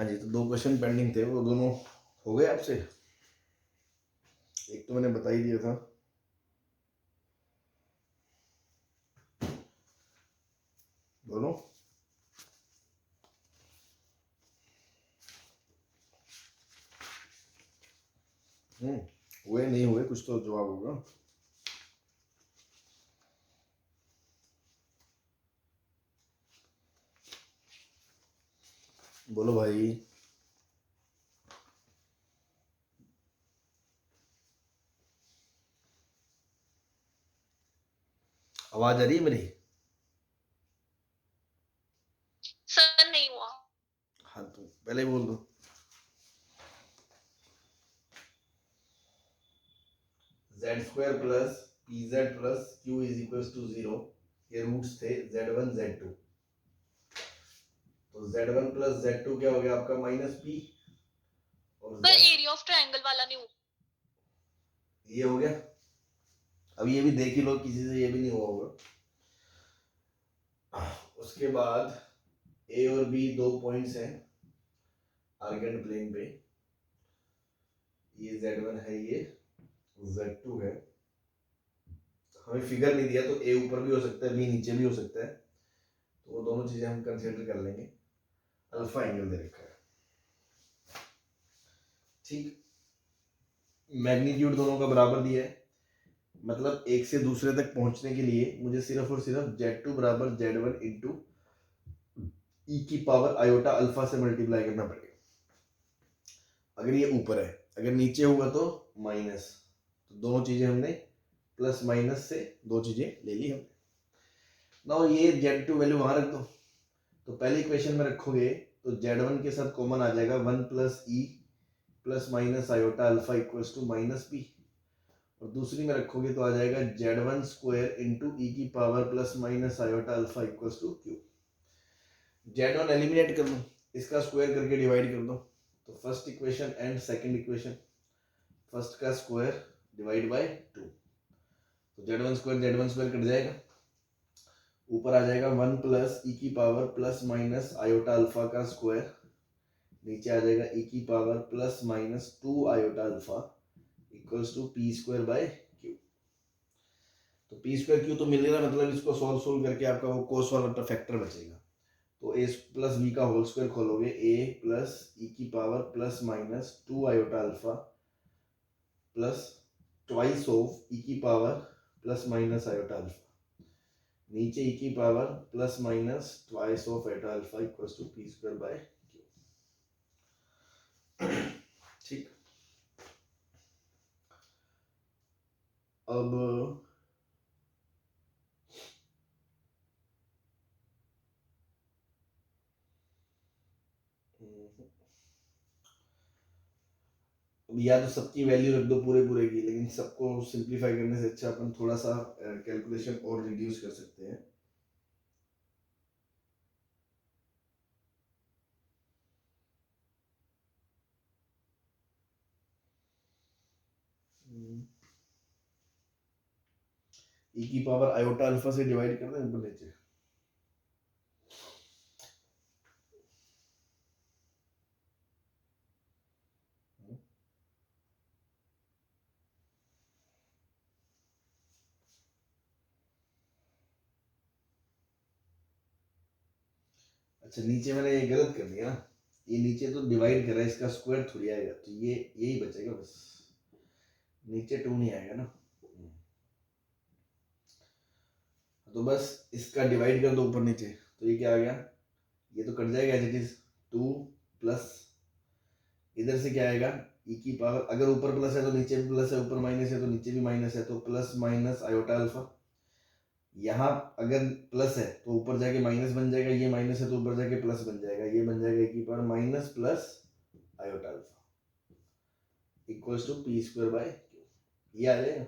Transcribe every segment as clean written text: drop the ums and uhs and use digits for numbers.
हाँ जी, तो 2 question pending थे, वो दोनों हो गए आपसे? एक तो मैंने बता ही दिया था। बोलो। हुए नहीं हुए, कुछ तो जवाब होगा। बोलो भाई। आवाज आ रही है मेरी? सर नहीं हुआ। हाँ तो पहले ही बोल दो। z² plus pz plus q is equal to 0। ये रूट्स थे z1 z2। तो z1 प्लस z2 क्या हो गया आपका? Minus p। और पर एरिया ऑफ ट्रायंगल वाला नहीं हुआ। ये हो गया। अब ये भी देख ही लो, किसी से ये भी नहीं हुआ होगा। उसके बाद a और b दो पॉइंट्स हैं आर्गेंट प्लेन पे। ये z1 है, ये z2 है। हमें फिगर नहीं दिया, तो a ऊपर भी हो सकता है, b नीचे भी हो सकता है, तो वो दोनों चीजें हम कंसीडर कर लेंगे। अल्फा एंगल दे रखा है, ठीक। मैग्नीट्यूड दोनों का बराबर दिया है, मतलब एक से दूसरे तक पहुंचने के लिए मुझे सिर्फ और सिर्फ z2 बराबर z1 इंटू ई की पावर आयोटा अल्फा से मल्टीप्लाई करना पड़ेगा। अगर ये ऊपर है, अगर नीचे हुआ तो माइनस। तो दोनों चीजें हमने प्लस माइनस से दो चीजें ले ली हमने। ना ये z2 वैल्यू वहां रख दो। तो पहले इक्वेशन में रखोगे तो z1 के साथ कॉमन आ जाएगा 1 plus e plus minus iota alpha equals to minus P. और दूसरी में रखोगे तो आ जाएगा z1 स्क्वायर इंटू ई की power plus minus iota alpha equals to Q. z1 eliminate कर दो, इसका स्क्वायर करके डिवाइड कर दो। तो first equation and second equation, first का स्क्वायर डिवाइड बाय 2। तो z1 स्क्वायर कट जाएगा, ऊपर आ जाएगा 1 प्लस ई की power plus minus iota alpha का स्क्वायर, नीचे आ जाएगा ई की power plus minus 2 iota alpha equals to P square by Q. तो पी स्क्वायर क्यू तो मिल गया, मतलब इसको सोल्व करके आपका वो कोस वाला फैक्टर बचेगा। तो ए प्लस बी का होल स्क्वायर खोलोगे, ए प्लस ई की power plus minus 2 iota alpha plus twice of E की power plus minus iota alpha, नीचे ई की power plus minus twice of iota alpha equals to P square by Q. ठीक। अब या तो सबकी वैल्यू रख दो पूरे पूरे की, लेकिन सबको सिंप्लीफाई करने से अच्छा अपन थोड़ा सा कैलकुलेशन और रिड्यूस कर सकते हैं। ई की पावर आयोटा अल्फा से डिवाइड कर दें ऊपर नीचे। अच्छा, नीचे मैंने ये गलत कर दिया ना, ये नीचे तो डिवाइड कर रहा है, इसका स्क्वायर थोड़ी आएगा, तो ये यही बचेगा बस, नीचे 2 नहीं आएगा ना। तो बस इसका डिवाइड कर दो ऊपर नीचे, तो ये क्या आ गया, ये तो कट जाएगा एज इट इज 2 प्लस इधर से क्या आएगा ई की पावर, अगर ऊपर प्लस है तो नीचे भी प्लस है, ऊपर माइनस है तो नीचे भी माइनस है, तो प्लस माइनस आयोटा अल्फा। यहाँ अगर प्लस है तो ऊपर जाके माइनस बन जाएगा, ये माइनस है तो ऊपर जाके प्लस बन जाएगा, ये बन जाएगा ई की power minus plus iota alpha equals to P square by Q. ये आ जाएगा।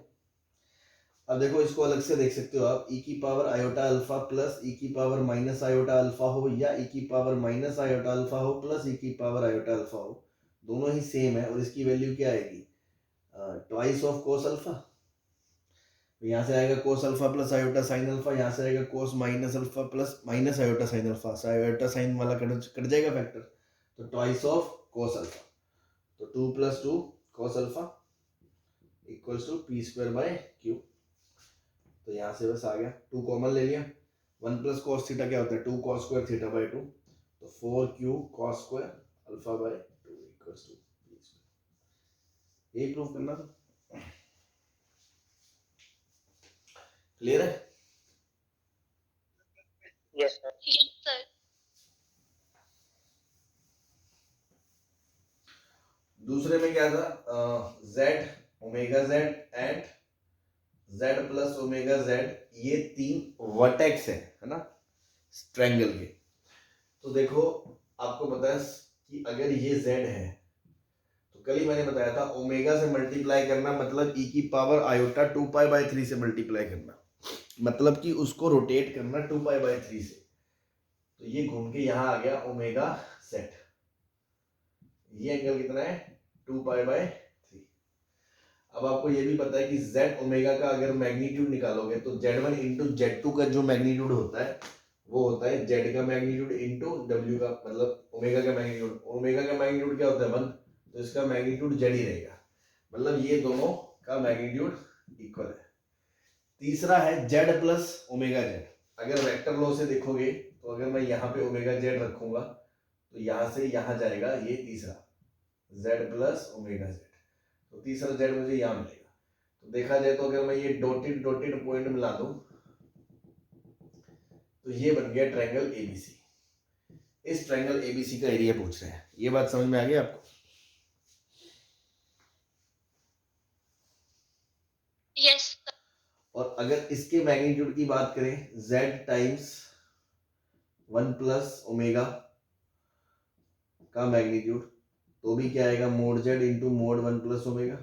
अब देखो, इसको अलग से देख सकते हो आप, ई की पावर आयोटा अल्फा प्लस ई की पावर माइनस आयोटा अल्फा हो, या ई की पावर माइनस आयोटा अल्फा हो प्लस ई की पावर आयोटा अल्फा हो, दोनों ही सेम है। और इसकी वैल्यू क्या आएगी, ट्वाइस ऑफ कोस अल्फा। यहाँ से आएगा cos alpha plus iota sine alpha, यहाँ से आएगा cos minus alpha plus minus iota sine alpha, iota sine वाला कट जाएगा फैक्टर, तो ट्वाइस ऑफ cos अल्फा, तो 2 + 2 cos alpha equals to P square by Q. तो यहाँ से बस आ गया, 2 कॉमन ले लिया, 1 + cos थीटा क्या होता है 2 cos स्क्वायर थीटा बाय 2, तो 4q cos square alpha by 2 equals to P square. यही प्रूव करना था। क्लियर है? Yes sir. Yes, sir. दूसरे में क्या था, z omega z and z प्लस ओमेगा z, ये 3 वर्टेक्स है ना ट्रायंगल के। तो देखो आपको पता है कि अगर ये z है तो कल ही मैंने बताया था ओमेगा से मल्टीप्लाई करना मतलब e की पावर आयोटा 2π/3 से मल्टीप्लाई करना, मतलब कि उसको रोटेट करना 2π/3 से। तो ये घूम के यहाँ आ गया ओमेगा सेट, ये एंगल कितना है 2π/3। अब आपको ये भी पता है कि z ओमेगा का अगर मैग्नीट्यूड निकालोगे तो z1 इंटू z2 का जो मैग्नीट्यूड होता है वो होता है z का मैग्नीट्यूड इंटू w का, मतलब ओमेगा का मैग्नीट्यूड। ओमेगा का मैग्नीट्यूड क्या होता है 1, तो इसका मैग्नीट्यूड z ही रहेगा, मतलब ये दोनों का मैग्नीट्यूड इक्वल है। तीसरा है z प्लस ओमेगा z। अगर वेक्टर लॉ से देखोगे तो अगर मैं यहाँ पे ओमेगा z रखूंगा तो यहाँ से यहाँ जाएगा ये तीसरा z प्लस ओमेगा z, तो तीसरा z मुझे यहाँ मिलेगा। तो देखा जाए तो अगर मैं ये डॉटेड डॉटेड पॉइंट मिला दूं तो ये बन गया ट्रायंगल एबीसी। इस ट्रायंगल एबीसी का एरिया पूछ रहे हैं, ये बात समझ में आ गई आपको? Yes, sir. और अगर इसके मैग्नीट्यूड की बात करें z टाइम्स 1 प्लस ओमेगा का मैग्नीट्यूड, तो भी क्या आएगा mode z into mode 1 plus omega,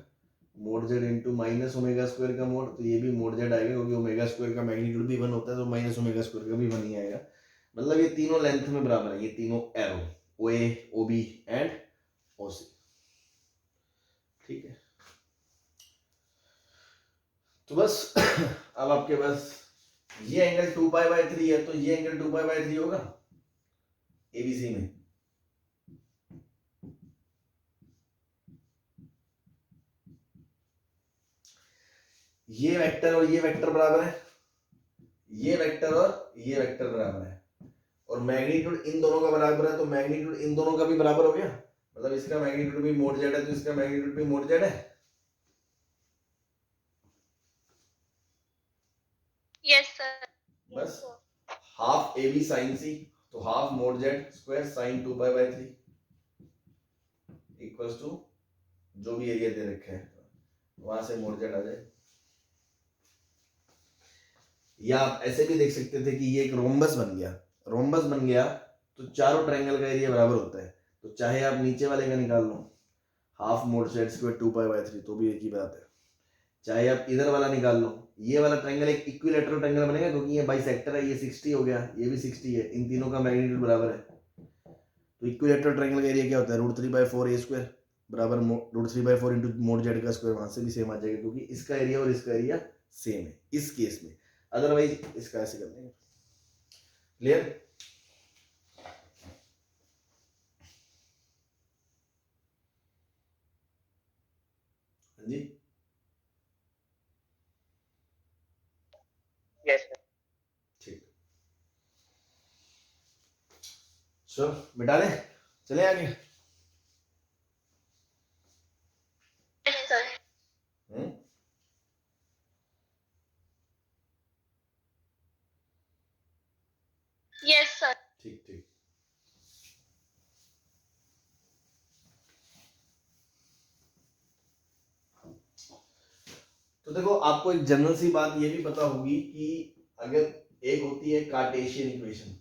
mode z into minus omega square का मोड, तो ये भी मोड z आएगा क्योंकि ओमेगा स्क्वायर का मैग्नीट्यूड भी 1 होता है, तो माइनस ओमेगा स्क्वायर का भी 1 ही आएगा। मतलब ये तीनों लेंथ में बराबर है, ये तीनों arrow OA OB and OC। ठीक है, तो बस अब आपके पास ये एंगल 2π/3 है, तो ये एंगल 2π/3 होगा एबीसी में। ये वेक्टर और ये वेक्टर बराबर है, ये वेक्टर और ये वेक्टर बराबर है, और मैग्नीट्यूड इन दोनों का बराबर है, तो मैग्नीट्यूड इन दोनों का भी बराबर हो गया, मतलब इसका मैग्नीट्यूड भी मोड z है तो इसका मैग्नीट्यूड भी मोड z है। Yes, sir. बस half A B sine C, तो half mod z square sine 2π/3 equals to जो भी एरिया दे रखे हैं वहां से मोड z आ जाए। या आप ऐसे भी देख सकते थे कि ये एक रोम्बस बन गया, रोम्बस बन गया तो चारों ट्रायंगल का एरिया बराबर होता है, तो चाहे आप नीचे वाले का निकाल लो हाफ मोड z स्क्वायर 2π/3 तो भी एक ही बात है, चाहे आप इधर वाला निकाल लो, ये वाला ट्रायंगल एक इक्विलैटरल ट्रायंगल बनेगा क्योंकि ये बाइसेक्टर है, ये 60 हो गया, ये भी 60 है, इन तीनों का मैग्नीट्यूड बराबर है। तो इक्विलैटरल ट्रायंगल का एरिया क्या होता है √3/4 a स्क्वायर बराबर √3/4 इंटू मोड z का स्क्वायर, वहां से भी सेम आ जाएगा क्योंकि इसका एरिया और इसका एरिया सेम है इस केस में, अदरवाइज इसका ऐसे कर देंगे। क्लियर? जी यस सर। ठीक, चलो मिटा दें, चले आगे। Yes, sir. Yes, sir. ठीक ठीक, तो देखो आपको एक जनरल सी बात ये भी पता होगी कि अगर एक होती है कार्टेशियन इक्वेशन,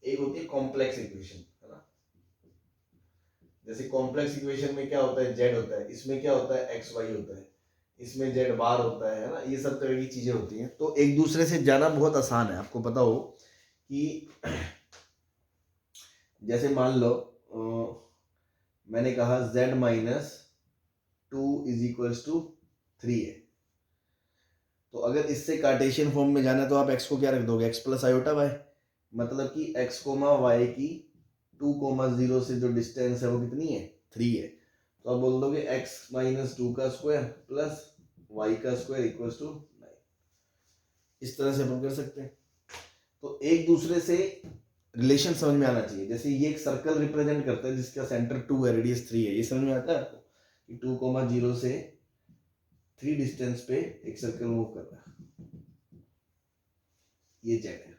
एक होती है कॉम्प्लेक्स इक्वेशन, है ना। जैसे कॉम्प्लेक्स इक्वेशन में क्या होता है z होता है, इसमें क्या होता है xy होता है, इसमें z बार होता है ना, ये सब तरह की चीजें होती हैं। तो एक दूसरे से जाना बहुत आसान है, आपको पता हो कि जैसे मान लो मैंने कहा z minus 2 is equals to 3 है, तो अगर इससे कार्टेशियन फॉर्म में जाना है तो आप x को क्या रख दोगे x प्लस आयोटा वाई, मतलब कि x कोमा वाई की 2,0 से जो डिस्टेंस है वो कितनी है, 3 है। तो आप बोल दोगे x माइनस 2 का स्क्वायर प्लस y का स्क्वायर इक्वल्स टू 9। इस तरह से अपन कर सकते हैं। तो एक दूसरे से रिलेशन समझ में आना चाहिए। जैसे ये एक सर्कल रिप्रेजेंट करता है जिसका सेंटर 2 है, रेडियस 3 है। ये समझ में आता है आपको कि 2,0 से 3 डिस्टेंस पे एक सर्कल मूव कर रहा है। ये जेड है।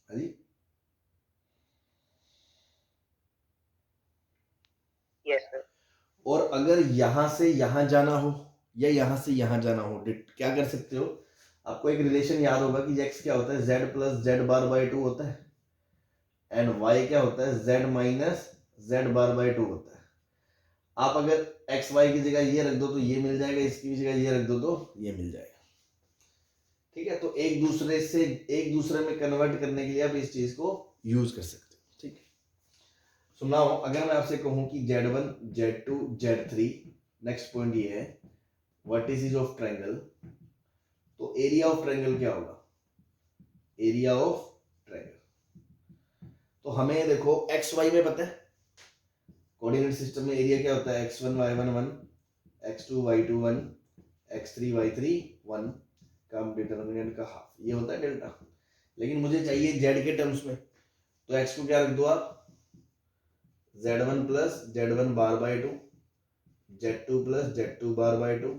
हाँ जी, यस सर। और अगर यहां से यहां जाना हो या यहां से यहां जाना हो, क्या कर सकते हो? आपको एक रिलेशन याद होगा कि x क्या होता है, z प्लस जेड बार बाय 2 होता है, एंड y क्या होता है, z माइनस जेड बार बाय 2 होता है। आप अगर एक्स वाई की जगह ये रख दो तो ये मिल जाएगा, इसकी जगह ये रख दो तो ये मिल जाएगा। ठीक है, तो एक दूसरे में कन्वर्ट करने के लिए आप इस चीज को यूज कर सकते हो। ठीक है, सो नाउ अगर मैं आपसे कहूं कि z1 z2 z3, next point ये है वर्टिसेस ऑफ ट्रायंगल, तो एरिया ऑफ ट्रायंगल क्या होगा, एरिया ऑफ ट्रायंगल। तो हमें देखो एक्स वाई में पता है, कोऑर्डिनेट सिस्टम में एरिया क्या होता है, x1 y1 1, x2 y2 1, x3 y3 1 का डिटरमिनेंट का हाफ, ये होता है डेल्टा। लेकिन मुझे चाहिए z के टर्म्स में, तो x को क्या रख दो आप, z1 प्लस z1 बार बाय 2, z2 प्लस z2 बार बाय 2,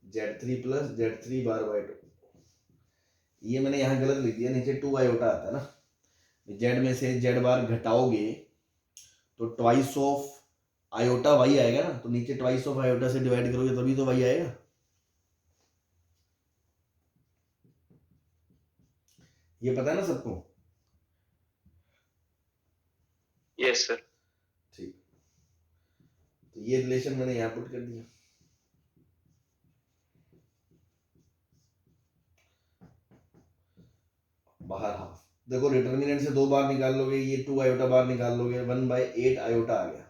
z3 प्लस z3 बार बाय 2। ये मैंने यहाँ गलत लिख दिया, नीचे 2 आयोटा आता है ना, z में से z बार घटाओगे तो ट्वाइस ऑफ आयोटा वाई आएगा ना, तो नीचे ट्वाइस ऑफ आयोटा से डिवाइड करोगे तभी तो वाई आएगा। ये पता है ना सबको? Yes sir. ठीक, तो ये रिलेशन मैंने यहाँ पुट कर दिया। बाहर हाफ, देखो डिटरमिनेंट से 2 बार निकाल लोगे, ये 2 आयोटा बार निकाल लोगे, 1/8 आयोटा आ गया,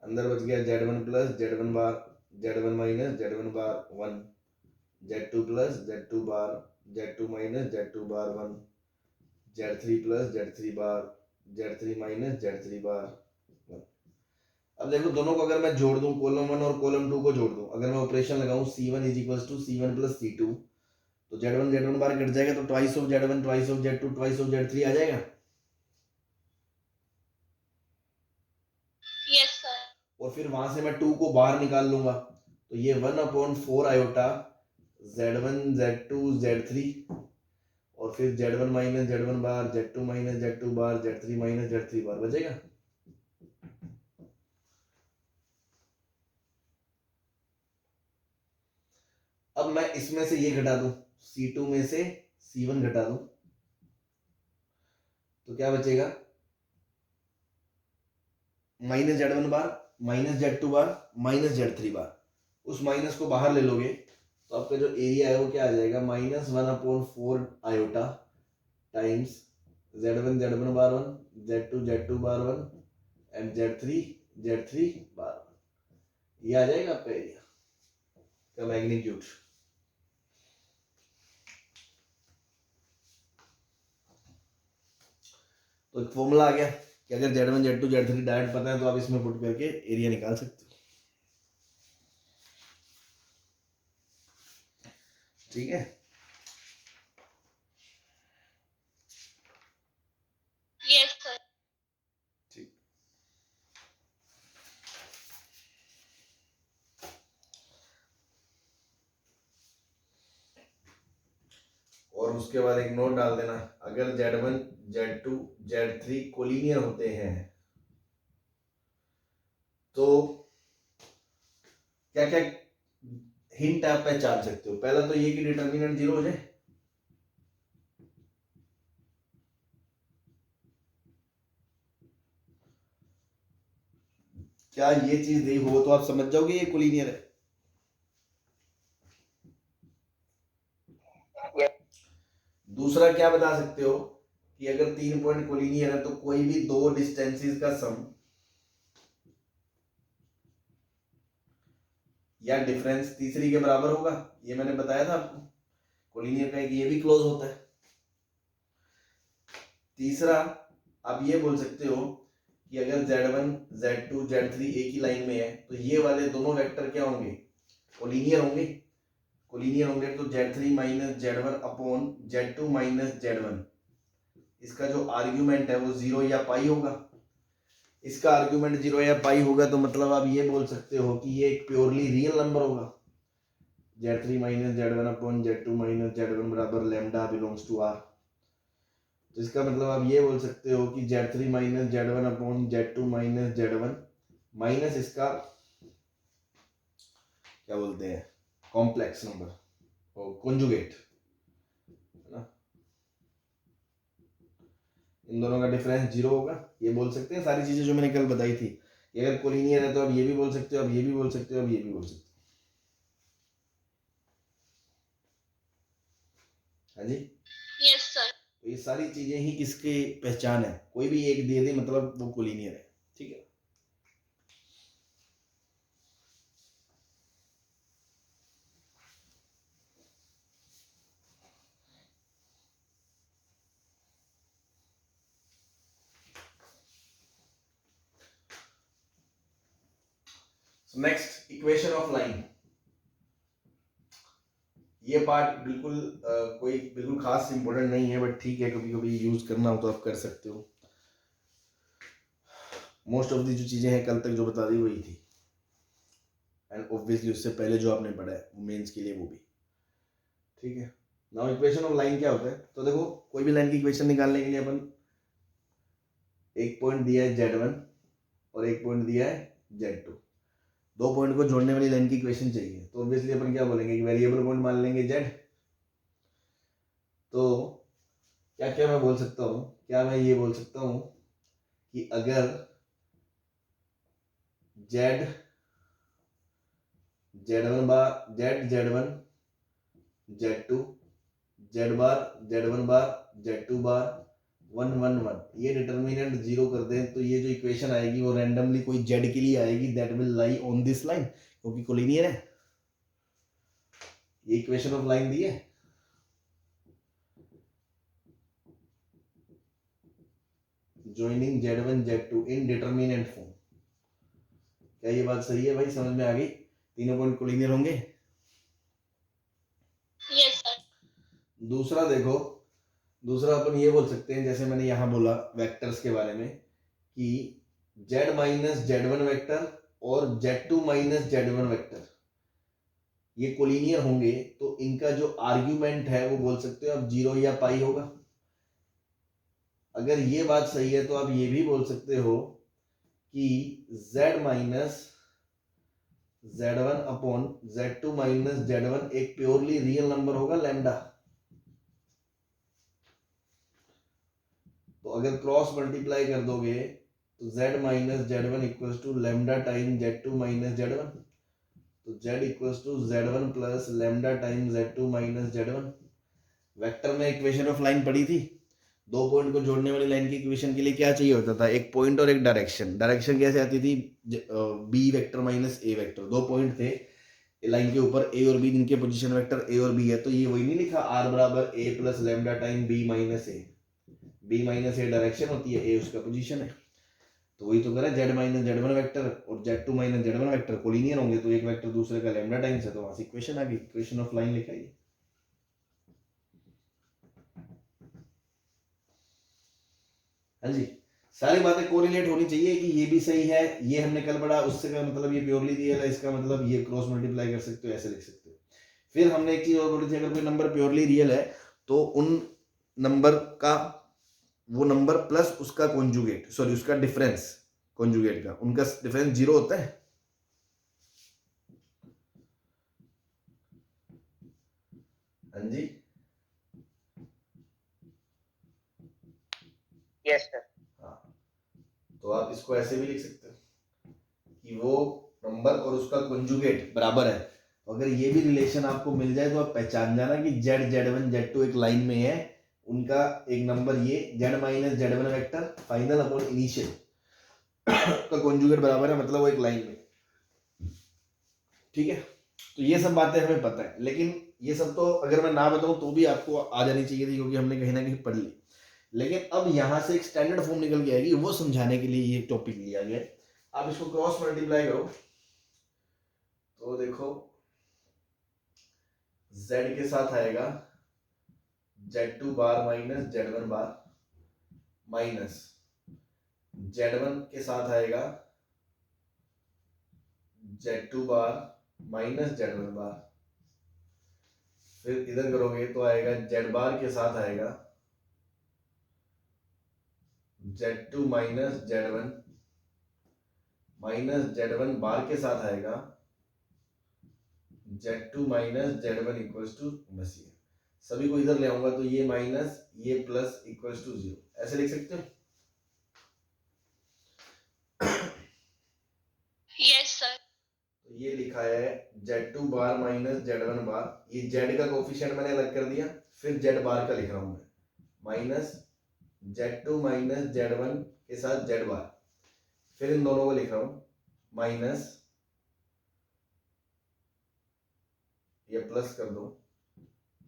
अंदर बच गया z1 प्लस z1 बार, z1 माइनस z1 बार 1, z2 प्लस z2 बार, z2 माइनस z2 बार 1, z3 प्लस z3 बार, z3 माइनस z3 बार 1। अब देखो दोनों को अगर मैं जोड़ दूं, कॉलम 1 और कॉलम 2 को जोड़ दूं, अगर मैं ऑपरेशन लगाऊं c1 is equals to c1 plus c2, तो z1 बार कट जाएगा, तो twice of z1 twice of z2 twice of z3 आ जाएगा। Yes, sir. और फिर वहां से मैं 2 को बाहर निकाल लूंगा, तो ये 1/4 आयोटा z1 z2 z3, और फिर z1 minus z1 bar, z2 minus z2 बार, z3 माइनस z3 बार बचेगा। अब मैं इसमें से ये घटा दूं, c2 में से c1 घटा दूं, तो क्या बचेगा, माइनस z1 बार minus z2 bar minus z3 बार। उस माइनस को बाहर ले लोगे तो आपका जो एरिया है वो क्या आ जाएगा, -1/4 iota times z1 bar 1, z2 bar 1 and z3 बार 1। ये आ जाएगा आपका एरिया का मैग्नीट्यूड। तो एक फॉर्मूला आ गया कि अगर z1 z2 z3 डायरेक्ट पता है तो आप इसमें पुट करके एरिया निकाल सकते हो। ठीक है, Yes, sir. ठीक। और उसके बाद एक नोट डाल देना, अगर z1 z2 z3 कोलिनियर होते हैं तो क्या क्या हिंट आप पहचान सकते हो। पहला तो ये कि डिटर्मिनेंट 0 हो जाए, क्या ये चीज नहीं हो तो आप समझ जाओगे ये कोलिनियर है। दूसरा क्या बता सकते हो कि अगर 3 पॉइंट कोलिनियर है तो कोई भी 2 डिस्टेंसेस का सम या डिफरेंस तीसरी के बराबर होगा। ये मैंने बताया था आपको, कोलिनियर का एक ये भी क्लोज होता है। तीसरा आप ये बोल सकते हो कि अगर Z1 Z2 Z3 एक ही लाइन में है तो ये वाले दोनों वेक्टर क्या होंगे, कोलिनियर होंगे। कोलिनियर होंगे तो Z3 minus Z1 upon Z2 minus Z1, इसका जो आर्ग्यूमेंट है वो 0 या पाई होगा। इसका आर्ग्यूमेंट 0 या पाई होगा तो मतलब आप ये बोल सकते हो कि ये एक प्योरली रियल नंबर होगा। Z3 minus Z1 upon Z2 minus Z1 बराबर लैम्डा बिलोंग्स टू R। तो इसका मतलब आप ये बोल सकते हो कि Z3 minus Z1 upon Z2 minus Z1 minus इसका क्या बोलते हैं कॉम्प्लेक्स नंबर और कॉन्जुगेट, है ना, इन दोनों का डिफरेंस 0 होगा। ये बोल सकते हैं सारी चीजें जो मैंने कल बताई थी। ये अगर कोलिनियर है तो आप ये भी बोल सकते हो, आप ये भी बोल सकते हो, आप ये भी बोल सकते हो। हाँ जी, Yes, sir. तो ये सारी चीजें ही किसकी पहचान है, कोई भी एक दे दे मतलब वो कोलिनियर है। ठीक है, नेक्स्ट इक्वेशन ऑफ लाइन। ये पार्ट बिल्कुल कोई बिल्कुल खास इंपॉर्टेंट नहीं है, बट ठीक है, कभी कभी यूज करना हो तो आप कर सकते हो। मोस्ट ऑफ दी जो चीजें हैं कल तक जो बता दी वही थी, एंड ऑब्वियसली उससे पहले जो आपने पढ़ा है वो मेंस के लिए वो भी। ठीक है, नाउ इक्वेशन ऑफ लाइन क्या होता है, तो देखो कोई भी लाइन की इक्वेशन निकालने के लिए अपन एक पॉइंट दिया है Z1 और एक पॉइंट दिया है Z2, दो पॉइंट को जोड़ने वाली लाइन की इक्वेशन चाहिए। तो ऑब्वियसली अपन क्या बोलेंगे कि वेरिएबल पॉइंट मान लेंगे Z। तो क्या क्या मैं बोल सकता हूँ, क्या मैं ये बोल सकता हूँ कि अगर Z Z1 बार Z1 Z2 Z बार Z1 बार Z2 बार 1 1 1 ये डिटर्मिनेंट 0 कर दें तो ये जो इक्वेशन आएगी वो रैंडमली कोई Z के लिए आएगी, that will lie on this line, क्योंकि कोलिनियर है। ये इक्वेशन ऑफ लाइन दी है। ज्वाइनिंग Z1 Z2 इन डिटर्मिनेंट फॉर्म। क्या ये बात सही है भाई, समझ में आ गई? तीनों पॉइंट कोलिनियर होंगे। Yes, sir. दूसरा देखो, दूसरा अपन ये बोल सकते हैं, जैसे मैंने यहाँ बोला वेक्टर्स के बारे में कि Z माइनस Z1 वेक्टर और Z2 माइनस Z1 वेक्टर ये कोलिनियर होंगे तो इनका जो आर्ग्यूमेंट है वो बोल सकते हो आप 0 या पाई होगा। अगर ये बात सही है तो आप ये भी बोल सकते हो कि Z minus Z1 upon Z2 minus Z1 एक प्योरली रियल नंबर होगा लैम्डा। तो अगर क्रॉस मल्टीप्लाई कर दोगे तो Z minus Z1 equal to lambda time Z2 minus Z1, तो Z equal to Z1 plus lambda time Z2 minus Z1। Vector में equation of line पढ़ी थी, दो पॉइंट को जोड़ने वाली लाइन की इक्वेशन के लिए क्या चाहिए होता था, एक पॉइंट और एक डायरेक्शन। डायरेक्शन कैसे आती थी, बी वेक्टर माइनस ए वेक्टर, दो पॉइंट थे लाइन के ऊपर ए और बी, जिनके पोजीशन वेक्टर ए और बी है। तो ये वही नहीं लिखा R बराबर A plus lambda time B minus A, B minus A direction होती है, ए उसका पोजीशन है। तो वही तो करा, Z माइनस Z1 वेक्टर और Z2 minus Z1 vector collinear होंगे तो एक वेक्टर दूसरे का लैम्डा टाइम्स है, तो वहां से इक्वेशन आ गई, इक्वेशन ऑफ लाइन लिखा है। हाँ जी, सारी बातें कोरिलेट होनी चाहिए कि ये भी सही है, ये हमने कल पढ़ा, उससे का मतलब ये प्योरली रियल है, इसका मतलब ये क्रॉस मल्टीप्लाई कर सकते हो, ऐसे लिख सकते हो। फिर हमने एक चीज और बोली थी, अगर कोई नंबर प्योरली रियल है तो उन नंबर का वो नंबर प्लस उसका कॉन्जुगेट, सॉरी उसका डिफरेंस, कॉन्जुगेट का उनका डिफरेंस 0 होता है। हाँ जी, Yes, sir. हाँ, तो आप इसको ऐसे भी लिख सकते हो कि वो नंबर और उसका कॉन्जुगेट बराबर है। तो अगर ये भी रिलेशन आपको मिल जाए तो आप पहचान जाना कि Z Z1 Z2 एक लाइन में है, उनका एक नंबर ये Z minus Z1 vector final upon initial का कॉन्जुगेट बराबर है, मतलब वो एक लाइन में। ठीक है, तो ये सब बातें हमें पता है, लेकिन ये सब तो अगर मैं ना बताऊं तो भी आपको आ जानी चाहिए थी, क्योंकि हमने कहीं ना कहीं पढ़ ली। लेकिन अब यहां से एक स्टैंडर्ड फॉर्म निकल के आएगी, वो समझाने के लिए ये टॉपिक लिया गया है। आप इसको क्रॉस मल्टीप्लाई करो तो देखो z के साथ आएगा z2 बार माइनस z1 बार माइनस z1 के साथ आएगा z2 बार माइनस z1 बार, फिर इधर करोगे तो आएगा z बार के साथ आएगा z2 minus z1 minus z1 बार के साथ आएगा z2 minus z1 equals to, बस ये सभी को इधर ले आऊंगा तो ये माइनस ये प्लस इक्वल्स टू 0, ऐसे लिख सकते हो। Yes, sir. तो ये लिखा है z2 बार माइनस z1 बार, ये z का कोफिशिएंट मैंने अलग कर दिया, फिर z बार का लिख रहा हूं मैं माइनस z2 माइनस z1 के साथ z बार, फिर इन दोनों को लिख रहा हूं माइनस, ये प्लस कर दो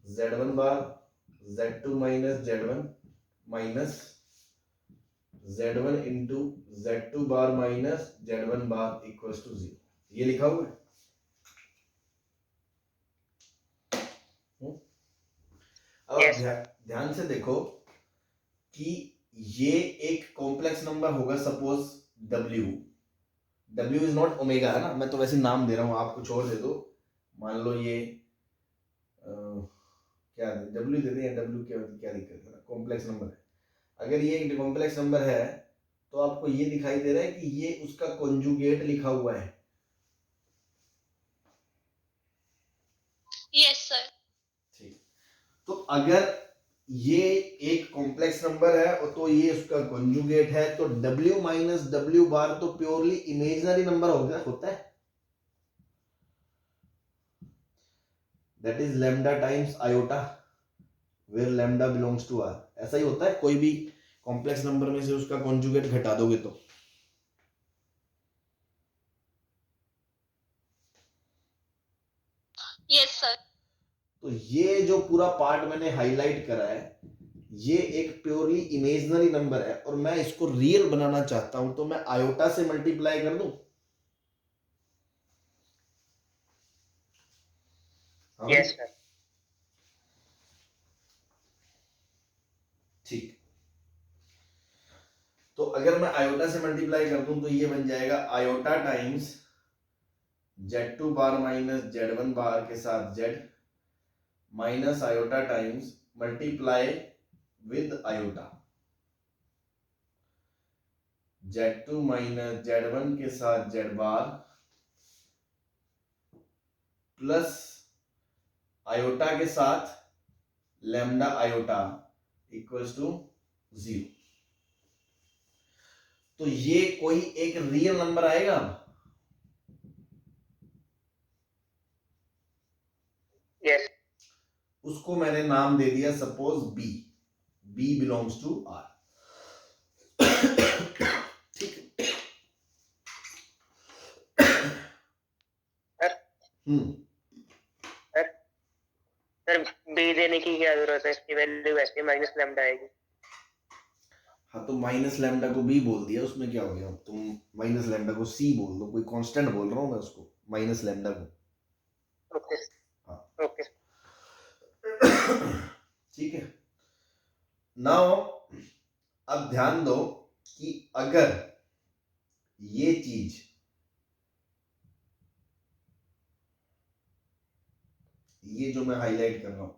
z1 bar z2 minus z1 minus z1 into z2 bar minus z1 bar equals to 0, ये लिखा हुआ है। अब Yes. ध्यान से देखो कि ये एक कॉम्प्लेक्स नंबर होगा, suppose w is not omega है ना, मैं तो वैसे नाम दे रहा हूं, आप कुछ और दे दो, मान लो ये क्या दे, w दे दें या w क्या दिक्कत है, कॉम्प्लेक्स नंबर है। अगर ये एक कॉम्प्लेक्स नंबर है तो आपको ये दिखाई दे रहा है कि ये उसका कॉन्जुगेट लिखा हुआ है। Yes, sir. ठीक, तो अगर ये एक कॉम्प्लेक्स नंबर है और तो ये उसका कॉन्जुगेट है, तो w माइनस w बार तो प्योरली इमेजिनरी नंबर होता है, that is lambda times iota where lambda belongs to r, ऐसा ही होता है। कोई भी कॉम्प्लेक्स नंबर में से उसका कॉन्जुगेट घटा दोगे तो Yes, sir. तो ये जो पूरा पार्ट मैंने हाईलाइट करा है, ये एक प्योरली इमेजिनरी नंबर है और मैं इसको रियल बनाना चाहता हूं, तो मैं आयोटा से मल्टीप्लाई कर दूं। Yes, sir. ठीक, तो अगर मैं आयोटा से मल्टीप्लाई कर दूं तो ये बन जाएगा iota times z2 bar minus z1 बार के साथ z minus iota times multiply with iota, z2 minus z1 के साथ z बार प्लस आयोटा के साथ लैम्डा आयोटा इक्वल्स टू 0। तो ये कोई एक रियल नंबर आएगा, Yes. उसको मैंने नाम दे दिया suppose b belongs to r। ठीक, सर बी देने की क्या जरूरत है, इसकी वैल्यू वैसे माइनस लैम्डा आएगी। हाँ तो माइनस लैम्डा को b बोल दिया, उसमें क्या हो गया, तुम माइनस लैम्डा को c बोल दो, कोई कांस्टेंट बोल रहा हूं मैं उसको, माइनस लैम्डा को। ओके हाँ ओके ठीक है। नाउ अब ध्यान दो कि अगर ये चीज ये जो मैं हाईलाइट कर रहा हूं,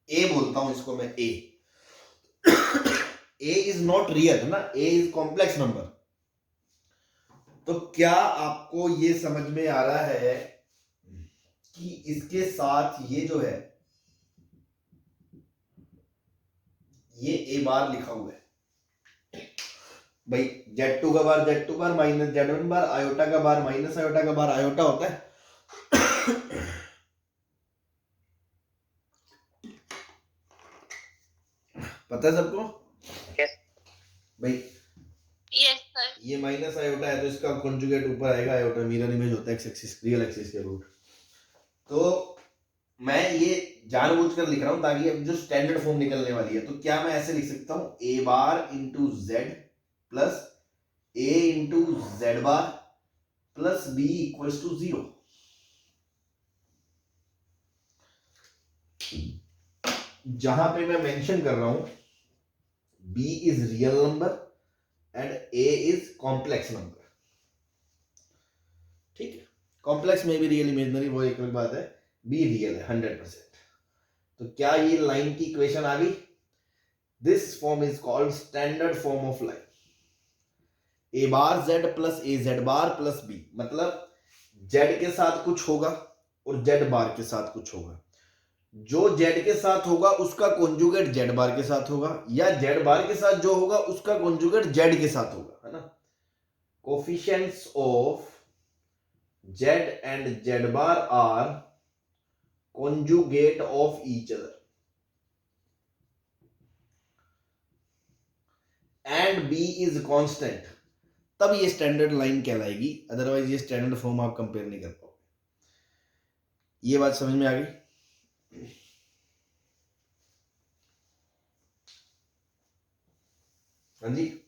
ए बोलता हूं इसको मैं, ए इज नॉट रियल है ना, ए इज कॉम्प्लेक्स नंबर। तो क्या आपको ये समझ में आ रहा है कि इसके साथ ये जो है ये ए बार लिखा हुआ है भाई, z2 का बार z2 बार माइनस z1 बार, आयोटा का बार माइनस आयोटा का बार आयोटा होता है। पता है सबको? Yes. भाई Yes, sir. ये माइनस आयोटा है तो इसका कॉन्जुगेट ऊपर आएगा, आयोटा मिरर इमेज होता है एक्स एक्सिस रियल एक्सिस के रूट। तो मैं ये जानबूझकर लिख रहा हूं ताकि अब जो स्टैंडर्ड फॉर्म निकलने वाली है, तो क्या मैं ऐसे लिख सकता हूं A bar into Z plus A into Z bar plus B equals to 0। जहां पे मैं मेंशन कर रहा हूं b is real number and a is complex number. ठीक है, कॉम्प्लेक्स में भी रियल इमेजिनरी वो एक अलग बात है, b रियल है 100%। तो क्या ये लाइन की इक्वेशन आ गई? This form is called standard form of line. a bar z plus A Z bar plus b, मतलब z के साथ कुछ होगा और z बार के साथ कुछ होगा। जो z के साथ होगा उसका कॉन्जुगेट z बार के साथ होगा, या z बार के साथ जो होगा उसका कॉन्जुगेट z के साथ होगा, है ना। Coefficients of z and z bar are conjugate of each other and b is constant, तब ये स्टैंडर्ड लाइन कहलाएगी, अदरवाइज ये स्टैंडर्ड फॉर्म आप कंपेयर नहीं कर पाओगे। ये बात समझ में आ गई? हाँ जी,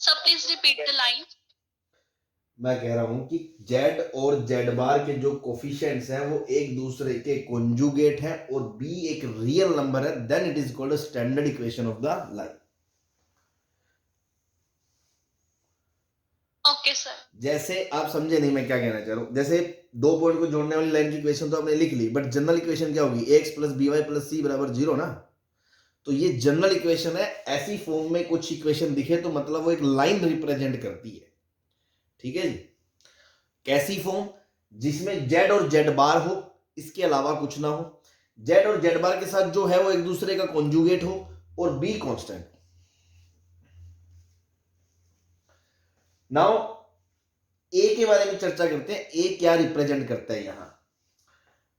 Sir, please repeat the line. मैं कह रहा हूं कि z और z बार के जो कोफिशिएंट्स हैं वो एक दूसरे के कॉन्जुगेट हैं और b एक रियल नंबर है, then it is called standard equation of the line. Okay, sir. जैसे आप समझे नहीं मैं क्या कहना चाह रहा हूं, जैसे दो पॉइंट को जोड़ने वाली लाइन की इक्वेशन तो आपने लिख ली, बट जनरल इक्वेशन क्या होगी? ax plus B Y plus C बराबर 0 ना। तो ये जनरल इक्वेशन है, ऐसी फॉर्म में कुछ इक्वेशन दिखे तो मतलब वो एक लाइन रिप्रेजेंट करती है। ठीक है जी, कैसी फॉर्म? जिसमें z और z बार हो, इसके अलावा कुछ ना हो, z और z बार के साथ जो है वो एक दूसरे का कॉन्जुगेट हो और b कांस्टेंट। नाउ a के बारे में चर्चा करते हैं, a क्या रिप्रेजेंट करता है यहां।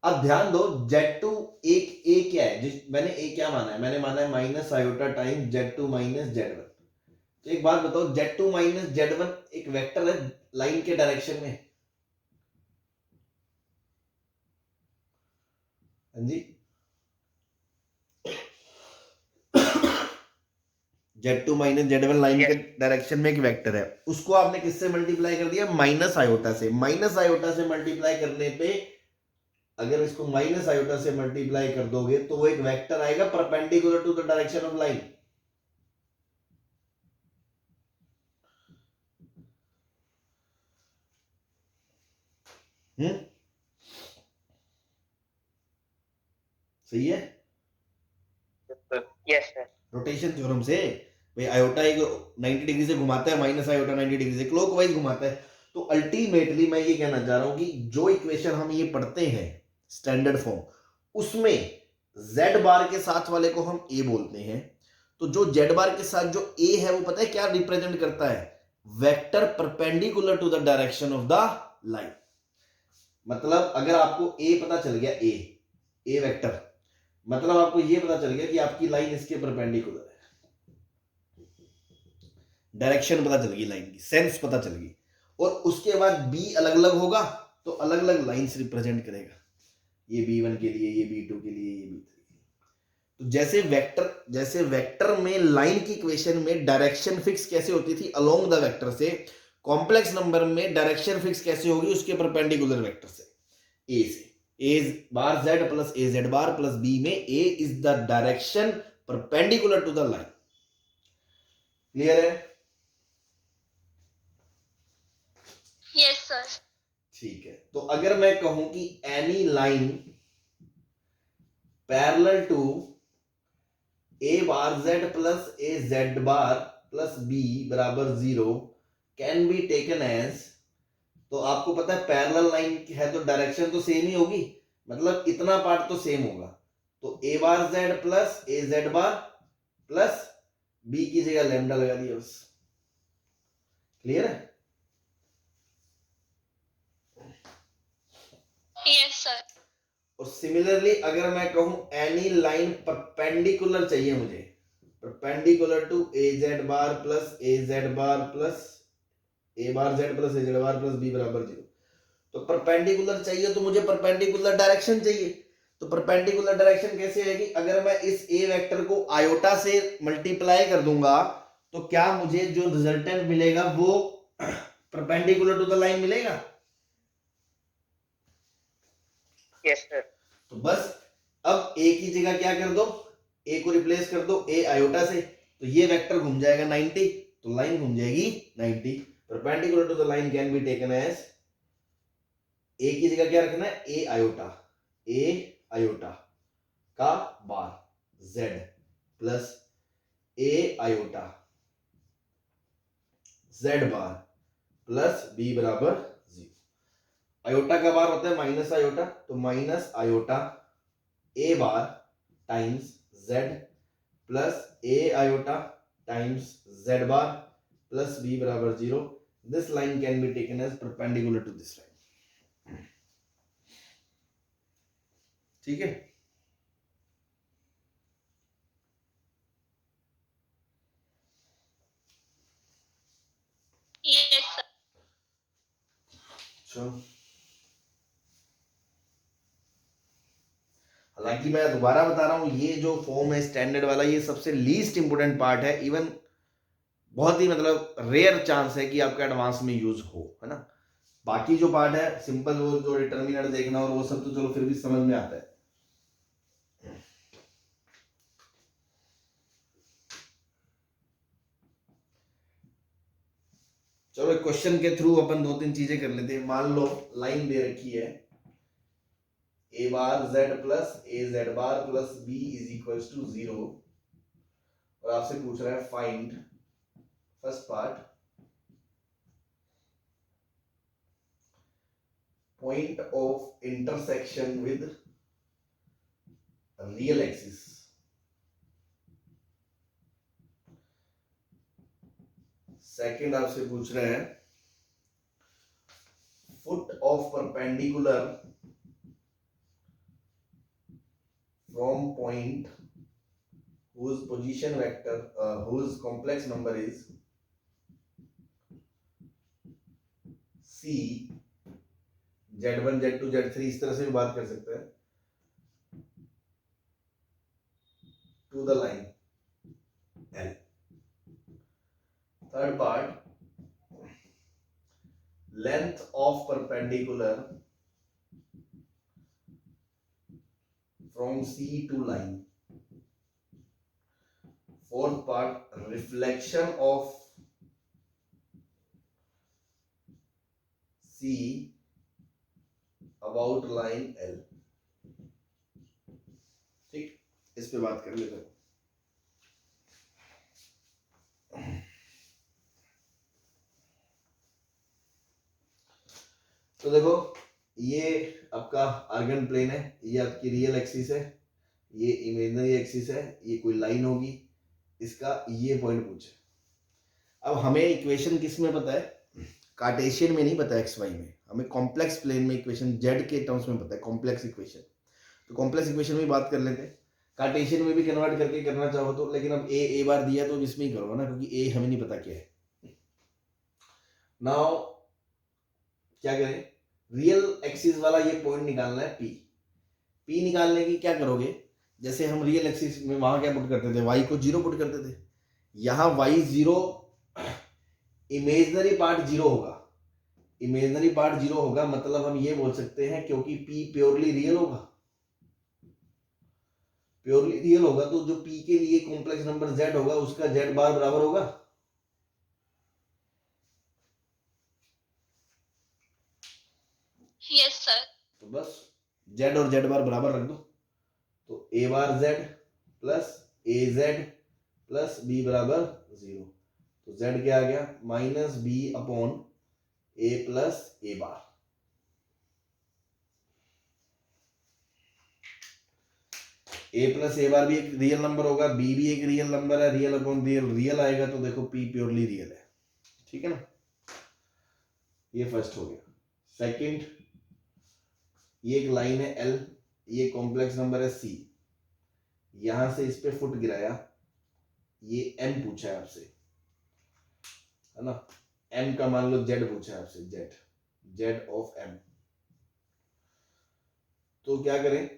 अब ध्यान दो, z2 एक a क्या है, मैंने a क्या माना है? मैंने माना है minus iota time z2 minus z1। तो एक बात बताओ, z2 माइनस z1 एक वेक्टर है लाइन के डायरेक्शन में? हाँ जी, z2 माइनस z1 लाइन के डायरेक्शन में एक वेक्टर है, उसको आपने किससे मल्टीप्लाई कर दिया? माइनस आयोटा से। माइनस आयोटा से मल्टीप्लाई करने पे, अगर इसको माइनस आयोटा से मल्टीप्लाई कर दोगे तो वो एक वेक्टर आएगा perpendicular to the direction of line. सही है? Yes sir. रोटेशन थ्योरम से भाई आयोटा एक 90 डिग्री से घुमाता है, माइनस आयोटा 90 डिग्री से क्लॉकवाइज घुमाता है। तो अल्टीमेटली मैं ये कहना चाह रहा हूं कि जो इक्वेशन हम ये पढ़ते हैं स्टैंडर्ड फॉर्म, उसमें z बार के साथ वाले को हम a बोलते हैं। तो जो z बार के साथ जो a है वो पता है क्या रिप्रेजेंट करता है? Vector perpendicular to the direction of the line. मतलब अगर आपको a पता चल गया, a वेक्टर, मतलब आपको ये पता चल गया कि आपकी लाइन इसके परपेंडिकुलर है, डायरेक्शन पता चल गई, लाइन की सेंस पता चल गई, और उसके बाद b अलग अलग होगा तो अलग अलग लाइंस रिप्रेजेंट करेगा, ये b1 के लिए, ये b2 के लिए, ये b3 के लिए। तो जैसे वेक्टर में लाइन की इक्वेशन में डायरेक्शन फिक्स कैसे होती थी अलोंग द वेक्टर से, कॉम्प्लेक्स नंबर में डायरेक्शन फिक्स कैसे होगी? उसके परपेंडिकुलर वेक्टर से, a से। a bar z plus a z bar plus b में a is the direction perpendicular to the line. Clear है? Yes, sir. ठीक है, तो अगर मैं कहूं कि any line parallel to a bar z plus a z bar plus b बराबर 0 कैन बी टेकन एज, तो आपको पता है पैरेलल लाइन है तो डायरेक्शन तो सेम ही होगी, मतलब इतना पार्ट तो सेम होगा। तो a bar z plus a z bar plus b की जगह लैम्डा लगा दिया बस। क्लियर है? Yes, sir. और सिमिलरली अगर मैं कहूं एनी लाइन परपेंडिकुलर चाहिए मुझे, perpendicular to A Z bar plus A Z bar plus A bar Z plus A Z bar plus B बराबर 0। तो परपेंडिकुलर चाहिए तो मुझे परपेंडिकुलर डायरेक्शन चाहिए। तो परपेंडिकुलर डायरेक्शन कैसे आएगी? अगर मैं इस ए वेक्टर को आयोटा से मल्टीप्लाई कर दूंगा तो क्या मुझे जो रिजल्टेंट मिलेगा वो परपेंडिकुलर टू द लाइन मिलेगा? Yes sir. तो बस अब ए की जगह क्या कर दो, ए को रिप्लेस कर दो ए आयोटा से, तो ये वेक्टर घूम जाएगा 90, तो लाइन घूम जाएगी 90। Perpendicular to the line can be taken as, A की जगह क्या रखना है, ए आयोटा का bar z plus A iota z bar plus b बराबर 0। आयोटा का बार होता है माइनस आयोटा, तो minus iota A bar times z plus A iota times z bar plus b बराबर 0। This line can be taken as perpendicular to this line. ठीक है। Yes, sir. चलो, हालांकि मैं दोबारा बता रहा हूं, ये जो फॉर्म है स्टैंडर्ड वाला, ये सबसे लीस्ट इंपोर्टेंट पार्ट है। इवन बहुत ही मतलब रेयर चांस है कि आपका एडवांस में यूज हो, है ना। बाकी जो पार्ट है सिंपल, वो जो डिटर्मिनेंट देखना और वो सब तो चलो फिर भी समझ में आता है। चलो क्वेश्चन के थ्रू अपन दो तीन चीजें कर लेते हैं। मान लो लाइन दे रखी है A bar Z plus A Z bar plus B is equal to 0, और आपसे पूछ रहा है find first part point of intersection with real axis. Second आपसे पूछ रहे हैं foot of perpendicular from point whose position vector whose complex number is c z1 z2 z3, इस तरह से भी बात कर सकते हैं, to the line L। Third part length of perpendicular from C to line। Fourth part reflection of C about line L। ठीक, इस पे बात कर लेते हैं। तो देखो, ये आपका आर्गन प्लेन है, ये आपकी रियल एक्सिस है, ये इमेजिनरी एक्सिस है, ये कोई लाइन होगी, इसका ये पॉइंट पूछे। अब हमें इक्वेशन किस में पता है, कार्टेशियन में नहीं पता है, एक्स वाई में। हमें कॉम्प्लेक्स प्लेन में इक्वेशन जेड के टर्म्स में पता है, कॉम्प्लेक्स इक्वेशन। तो कॉम्प्लेक्स इक्वेशन में बात कर लेते हैं, कार्टेशियन में भी कन्वर्ट करके करना चाहो तो। लेकिन अब ए बार दिया तो इसमें ही करो ना, क्योंकि ए हमें नहीं पता क्या है। नाउ क्या करें, रियल एक्सिस वाला ये पॉइंट निकालना है पी निकालने की क्या करोगे, जैसे हम रियल एक्सिस में वहां क्या पुट करते थे, y को 0 पुट करते थे। यहां y 0, इमेजिनरी पार्ट 0 होगा। इमेजिनरी पार्ट 0 होगा मतलब हम ये बोल सकते हैं, क्योंकि p प्योरली रियल होगा, प्योरली रियल होगा तो जो p के लिए कॉम्प्लेक्स नंबर z होगा उसका z बार बराबर होगा। Yes, sir. तो बस z और z बार बराबर रख दो, तो a bar z plus a z plus b बराबर 0। तो z क्या आ गया, minus b upon a plus a bar. a plus a बार भी एक रियल नंबर होगा, b भी एक रियल नंबर है, रियल अपॉन रियल रियल आएगा, तो देखो p प्योरली रियल है। ठीक है ना, ये फर्स्ट हो गया। सेकंड, ये एक लाइन है L, ये कॉम्प्लेक्स नंबर है C, यहां से इस पे फुट गिराया, ये m पूछा है आपसे, है ना, m का मान लो z पूछा है आपसे, z ऑफ m। तो क्या करें,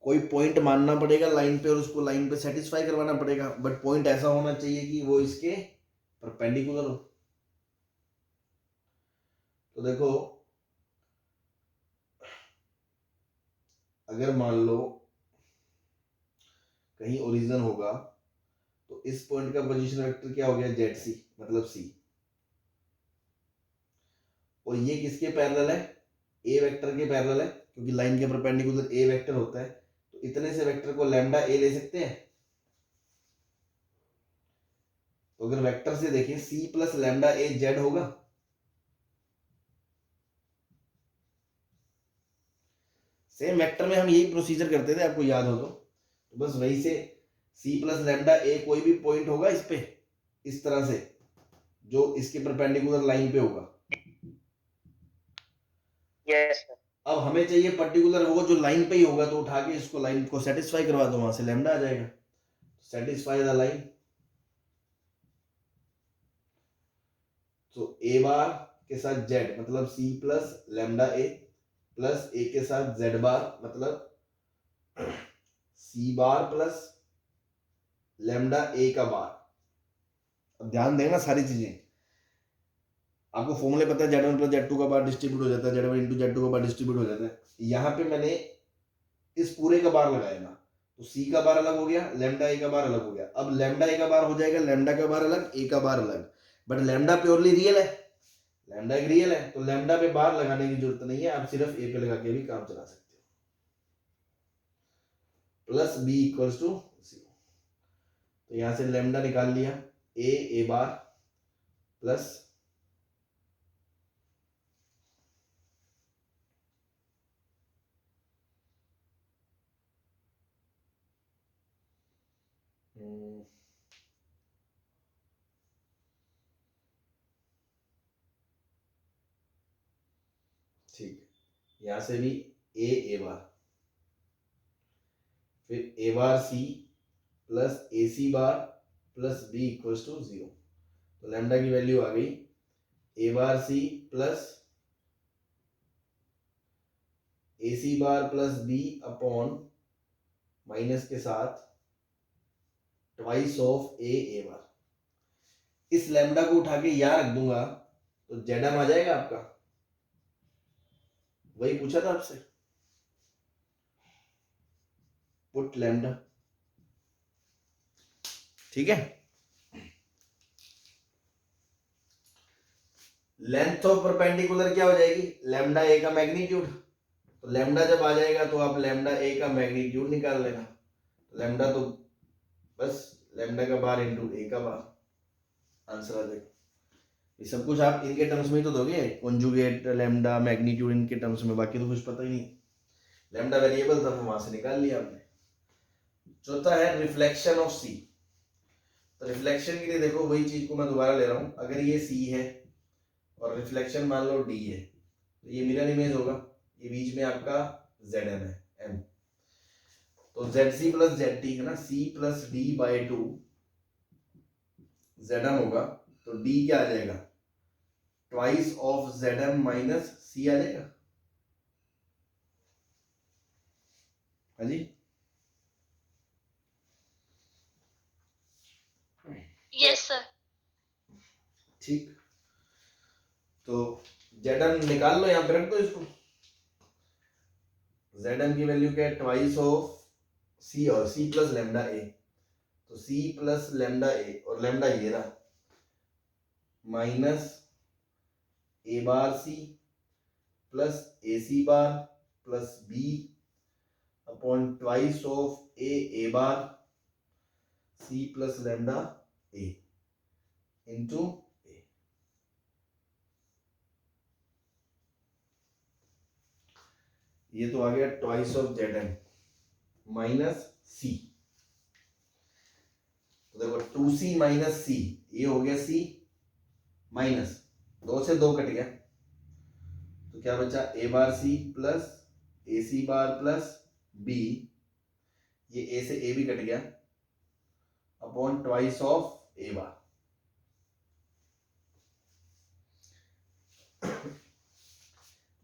कोई पॉइंट मानना पड़ेगा लाइन पे और उसको लाइन पे सेटिस्फाई करवाना पड़ेगा, बट पॉइंट ऐसा होना चाहिए कि वो इसके परपेंडिकुलर हो। तो देखो, अगर मान लो कहीं ओरिजिन होगा तो इस पॉइंट का पोजीशन वेक्टर क्या हो गया, ZC, मतलब C, और ये किसके पैरेलल है, A वेक्टर के पैरेलल है, क्योंकि लाइन के परपेंडिकुलर A वेक्टर होता है। तो इतने से वेक्टर को लैम्डा A ले सकते हैं। तो अगर वेक्टर से देखें C plus lambda A Z होगा, सेम वेक्टर में हम यही प्रोसीजर करते थे, आपको याद हो तो बस वही से C प्लस लैम्डा A कोई भी पॉइंट होगा इस पे, इस तरह से जो इसके परपेंडिकुलर लाइन पे होगा। Yes sir. अब हमें चाहिए पर्टिकुलर वो जो लाइन पे ही होगा, तो उठा के इसको लाइन को सेटिस्फाई करवा दो, वहां से लैम्डा आ जाएगा, सेटिस्फाई द लाइन। तो A बार के साथ Z मतलब C plus lambda A plus A के साथ Z बार मतलब C bar plus lambda A का बार। अब ध्यान देना सारी चीजें, आपको फॉर्मूले पता है, Z1 प्लस Z2 का बार डिस्ट्रीब्यूट हो जाता है, Z1 इंटू Z2 का बार डिस्ट्रीब्यूट हो जाता है। यहाँ पे मैंने इस पूरे का बार लगाया ना, तो C का बार अलग हो गया, लैम्डा A का बार अलग हो गया। अब लैम्डा A का बार हो जाएगा, लैम्डा का बार अलग, A का बार अलग, बट लैम्डा प्योरली रियल है, लैम्डा एक रियल है, तो लैम्डा पे बार लगाने की जरूरत नहीं है, आप सिर्फ A पे लगा के भी काम चला सकते हो। प्लस B इक्वल्स टू 0, तो यहां से लैम्डा निकाल लिया, A बार प्लस ठीक, यहां से भी A बार, फिर A bar C plus AC bar plus B equals to 0। तो लैम्डा की वैल्यू आ गई A bar C plus AC bar plus B upon minus के साथ ट्वाइस ऑफ A बार। इस लैम्डा को उठा के यहां रख दूंगा तो ZM आ जाएगा आपका, वही पूछा था आपसे, पुट लैम्डा, ठीक है। लेंथ ऑफ परपेंडिकुलर क्या हो जाएगी, लैम्डा A का मैग्नीट्यूड। तो लैम्डा जब आ जाएगा तो आप लैम्डा A का मैग्नीट्यूड निकाल लेना, लैम्डा तो बस लैम्डा का बार इंटू A का बार, आंसर आ जाएगा। ये सब कुछ आप इनके टर्म्स में ही तो दोगे, कॉन्जुगेट लैम्डा मैग्नीट्यूड इनके टर्म्स में, बाकी तो कुछ पता ही नहीं। लैम्डा वेरिएबल था, वहां से निकाल लिया आपने। चौथा है रिफ्लेक्शन ऑफ C। तो रिफ्लेक्शन के लिए देखो वही चीज को मैं दोबारा ले रहा हूं, अगर ये C है और रिफ्लेक्शन मान लो D है, तो ये मिरर इमेज होगा, ये बीच में आपका ZM है, M। तो ZC प्लस ZT है ना, C plus D by 2 ZM होगा, तो D क्या आ जाएगा, twice of ZM minus C आ जाएगा। हाँ जी, यस सर। ठीक, तो ZM निकाल लो, यहां पे रख दो इसको। ZM की वैल्यू क्या है, ट्वाइस ऑफ C और C प्लस लैम्डा A, तो C प्लस लैम्डा A और लैम्डा ये रहा, minus A bar C plus AC bar plus B upon twice of A bar C plus lambda A into A। ये तो आ गया twice of ZM minus C। तो देखो 2C minus C, ये हो गया C माइनस 2 से 2 कट गया, तो क्या बचा A bar C plus AC bar plus B, ये ए से ए भी कट गया, upon twice of A bar.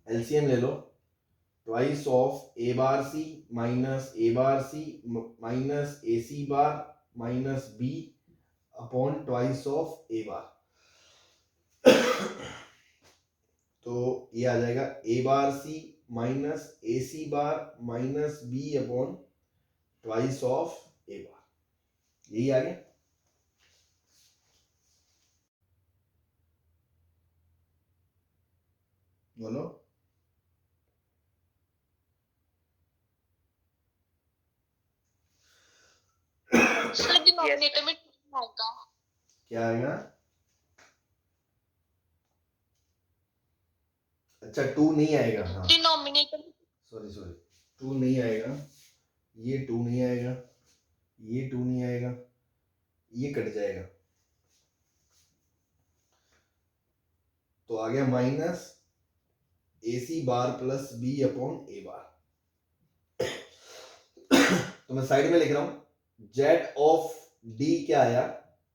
LCM ले लो, twice of A bar C minus A bar C minus A C bar minus B upon twice of A bar. तो ये आ जाएगा A bar C minus A C bar minus B upon twice of A bar, यही आ गया। बोलो। Sir denominator में 2 आएगा। क्या आएगा? अच्छा 2 नहीं आएगा, हाँ डिनोमिनेटर सॉरी 2 नहीं आएगा, ये 2 नहीं आएगा, ये 2 नहीं आएगा, ये कट जाएगा, तो आ गया minus A C bar plus B upon A bar. तो मैं साइड में लिख रहा हूं, जेड ऑफ डी क्या आया,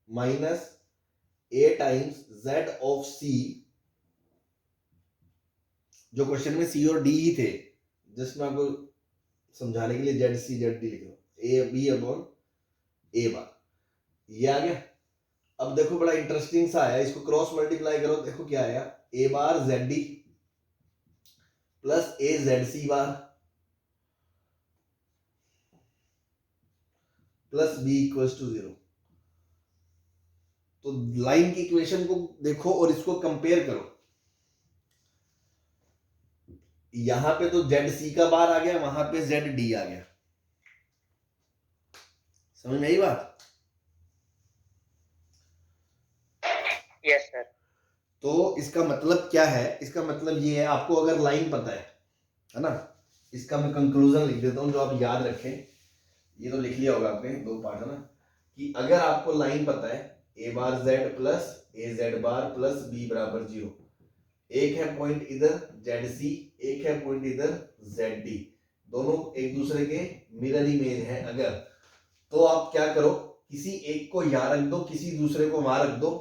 minus A times Z of C, जो क्वेश्चन में सी और डी ही थे, जस्ट मैं आपको समझाने के लिए जेड सी जेड डी लिख रहा हूं, ए बी अपॉन ए बार, ये आ गया। अब देखो बड़ा इंटरेस्टिंग सा आया, इसको क्रॉस मल्टीप्लाई करो, देखो क्या आया, A bar Z D plus A Z C bar plus B equals to 0। तो लाइन की इक्वेशन को देखो और इसको कंपेयर करो, यहां पे तो जेड सी का बार आ गया, वहां पे जेड डी आ गया, समझ में आई बात? Yes sir. तो इसका मतलब क्या है, इसका मतलब ये है, आपको अगर लाइन पता है ना, इसका मैं कंक्लूजन लिख देता हूं जो आप याद रखें, ये तो लिख लिया होगा आपने, 2 पार्ट है ना, कि अगर आपको लाइन पता है A bar Z plus A Z bar plus B बराबर 0, एक है पॉइंट इधर जेड सी, एक है पॉइंट इधर जेड डी, दोनों एक दूसरे के मिरर इमेज है अगर, तो आप क्या करो, किसी एक को यहां रख दो, किसी दूसरे को वहां रख दो,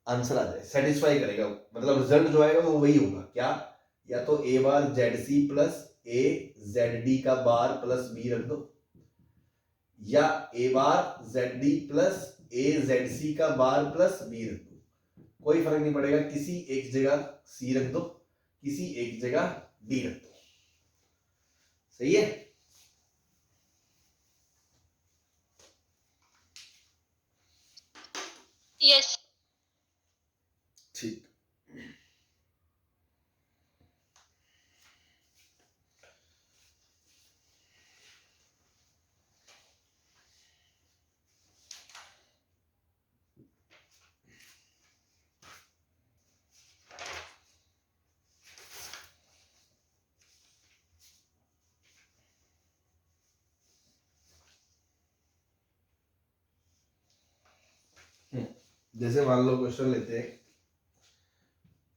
आंसर आ जाए, सेटिस्फाई करेगा, मतलब रिजल्ट जो आएगा वो वही होगा। क्या? या तो ए bar Z C plus A Z D का बार प्लस बी रख दो, या ए bar Z D plus A Z C का बार प्लस बी रख दो, कोई फर्क नहीं पड़ेगा, किसी एक जगह सी रख दो, किसी एक जगह डी रख दो, सही है? यस। ठीक। जैसे मान लो क्वेश्चन लेते हैं,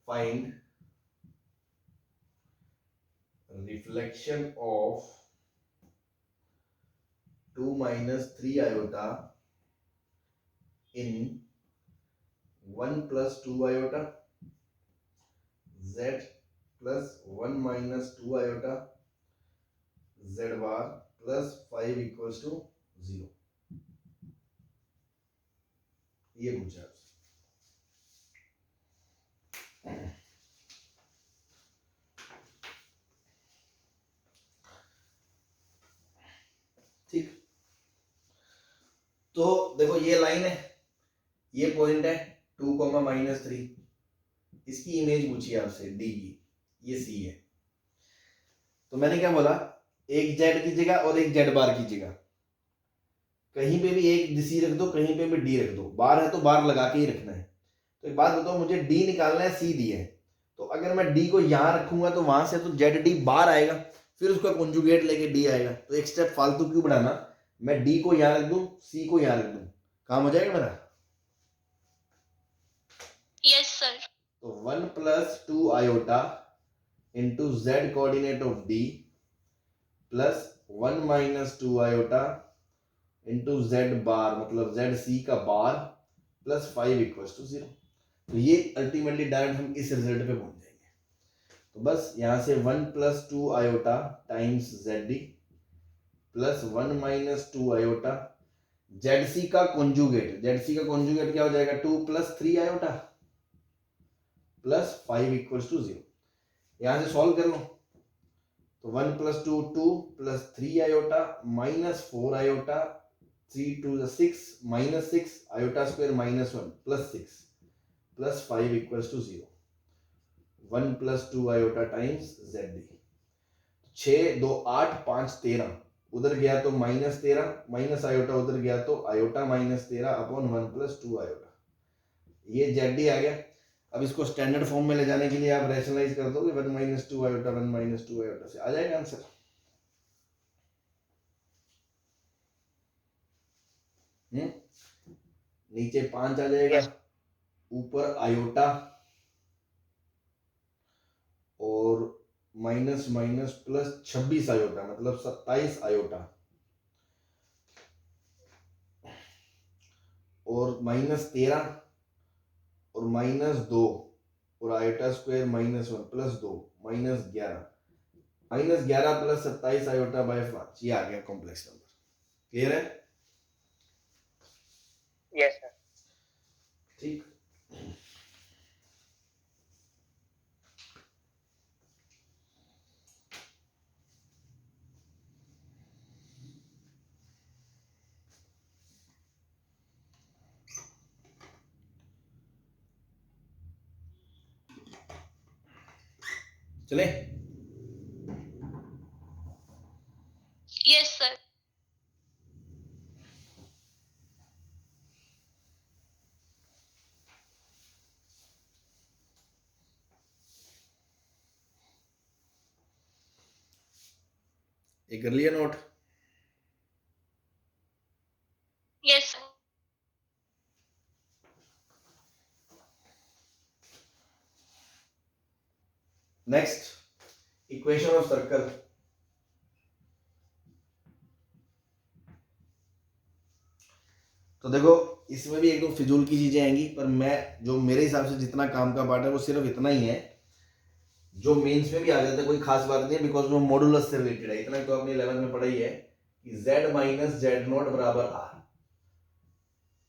find reflection of 2 minus 3 iota in 1 plus 2 iota z plus 1 minus 2 iota z bar plus 5 equals to 0, ये पूछा आपसे। ठीक, तो देखो ये लाइन है, ये पॉइंट है 2, -3, इसकी इमेज पूछी आपसे डी की, ये सी है, तो मैंने क्या बोला, एक जेड की जगह और एक जेड बार की जगह कहीं पे भी एक सी रख दो, कहीं पे भी डी रख दो, बार है तो बार लगा के ही रखना है। तो एक बात बताओ, मुझे डी निकालना है, सी दी है, तो अगर मैं डी को यहां रखूंगा तो वहां से तो जेड डी बार आएगा, फिर उसका कॉन्जुगेट लेके डी आएगा, तो एक स्टेप फालतू क्यों बढ़ाना, मैं डी को यहां रख दूं, सी को यहां रख दूं, काम हो जाएगा मेरा। Yes sir. तो 1 plus 2 iota into z coordinate of d plus 1 minus 2 iota into Z bar मतलब जेड सी का बार प्लस 5 इक्वल्स टू 0। तो ये अल्टीमेटली डायरेक्ट हम इस रिजल्ट पे पहुंच जाएंगे। तो बस यहां से 1 plus 2 iota times Z D plus 1 minus 2 iota Z C का कॉन्जुगेट क्या हो जाएगा 2 plus 3 iota plus 5 equals to 0। यहां से सॉल्व कर लो तो 1 plus 2 2 plus 3 iota minus 4 iota 3 to 6 minus 6 iota square minus 1 plus 6 plus 5 equals to 0। 1 plus 2 iota times Z D 6 2 8 5 13 उधर गया तो माइनस 13 माइनस आयोटा उधर गया तो iota minus 13 upon 1 plus 2 iota. ये जेड डी आ गया। अब इसको स्टैंडर्ड फॉर्म में ले जाने के लिए आप रैशनलाइज कर दोगे 1 माइनस 2 आयोटा 1 माइनस 2 आयोटा से आ जाएगा आंसर। नीचे 5 आ जाएगा Yes. ऊपर आयोटा और माइनस माइनस प्लस 26 आयोटा मतलब 27 आयोटा और माइनस 13 और माइनस 2 और iota square minus 1 plus 2 minus 11 plus 27 iota by 5 ये आ गया कॉम्प्लेक्स नंबर। क्लियर है? Yes, sir. ठीक। चले Yes, sir. ये कर लिया note? Yes, sir. Next equation of circle. तो देखो इसमें भी एकदम फिजूल की चीजें आएंगी पर मैं जो मेरे हिसाब से जितना काम का पार्ट है वो सिर्फ इतना ही है जो मेंस में भी आ जाता है, कोई खास बात नहीं है बिकॉज वो मॉडुलस से रिलेटेड है। इतना तो आपने 11th में पढ़ा ही है कि z माइनस जेड नॉट बराबर r।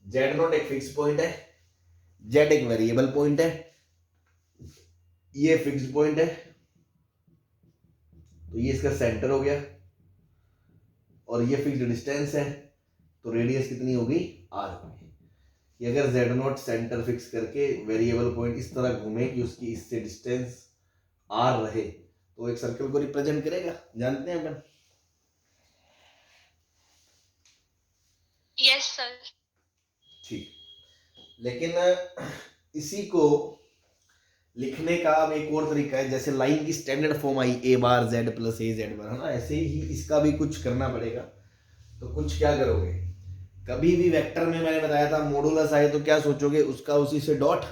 जेड नॉट एक फिक्स पॉइंट है, z एक वेरिएबल पॉइंट है, ये फिक्स्ड पॉइंट है तो ये इसका सेंटर हो गया और ये फिक्स्ड डिस्टेंस है तो रेडियस कितनी होगी r होगी। कि अगर z नॉट सेंटर फिक्स करके वेरिएबल पॉइंट इस तरह घूमे कि उसकी इससे डिस्टेंस r रहे तो एक सर्कल को रिप्रेजेंट करेगा, जानते हैं अपन? Yes, sir. ठीक। लेकिन इसी को लिखने का अब एक और तरीका है, जैसे लाइन की standard form I a bar z plus a z बार, है ना, ऐसे ही इसका भी कुछ करना पड़ेगा। तो कुछ क्या करोगे, कभी भी वेक्टर में मैंने बताया था मॉडुलस आए तो क्या सोचोगे, उसका उसी से डॉट,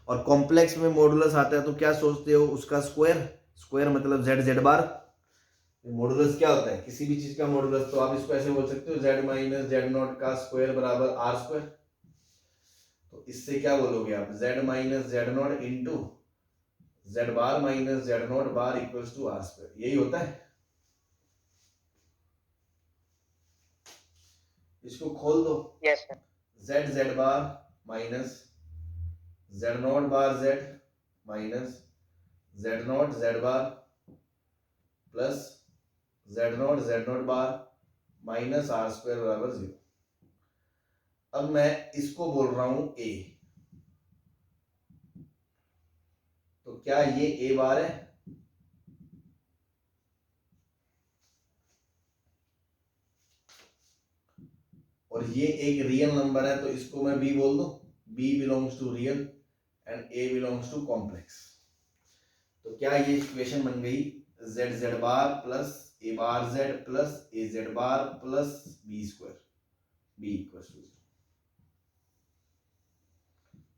और कॉम्प्लेक्स में मॉडुलस आता है तो क्या सोचते हो, उसका स्क्वायर। स्क्वायर मतलब z z बार। मॉडुलस क्या होता है, किसी भी चीज का मॉडुलस, तो आप इसको ऐसे बोल सकते हो z माइनस जेड नॉट का स्क्वायर बराबर आर स्क्वायर। तो इससे क्या बोलोगे आप, z minus Z nought into Z bar minus Z nought bar equals to R square, यही होता है। इसको खोल दो। Yes, sir. z Z bar minus Z nought bar z minus Z nought Z bar plus Z nought bar minus R square बराबर 0। अब मैं इसको बोल रहा हूं a, तो क्या ये a बार है, और ये एक रियल नंबर है तो इसको मैं b बोल दूं, b belongs to real and a belongs to complex. तो क्या ये इक्वेशन बन गई z Z bar plus a bar z plus a Z bar plus b square, b equals to 0।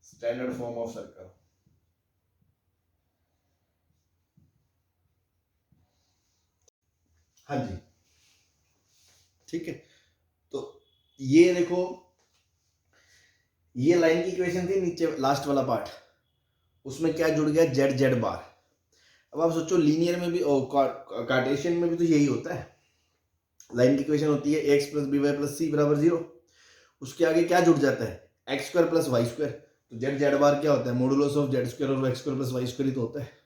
Standard form of circle. हाँ जी, ठीक है। तो ये देखो, ये लाइन की इक्वेशन थी, नीचे लास्ट वाला पार्ट, उसमें क्या जुड़ गया, जेड जेड बार। अब आप सोचो लीनियर में भी कार्टेशियन में भी तो यही होता है, लाइन की इक्वेशन होती है X plus B Y plus C बराबर 0, उसके आगे क्या जुड़ जाता है, X square plus Y square. तो जेड जेड बार क्या होता है, मॉडुलस ऑफ जेड स्क्वायर और X square plus Y square ही तो होता है।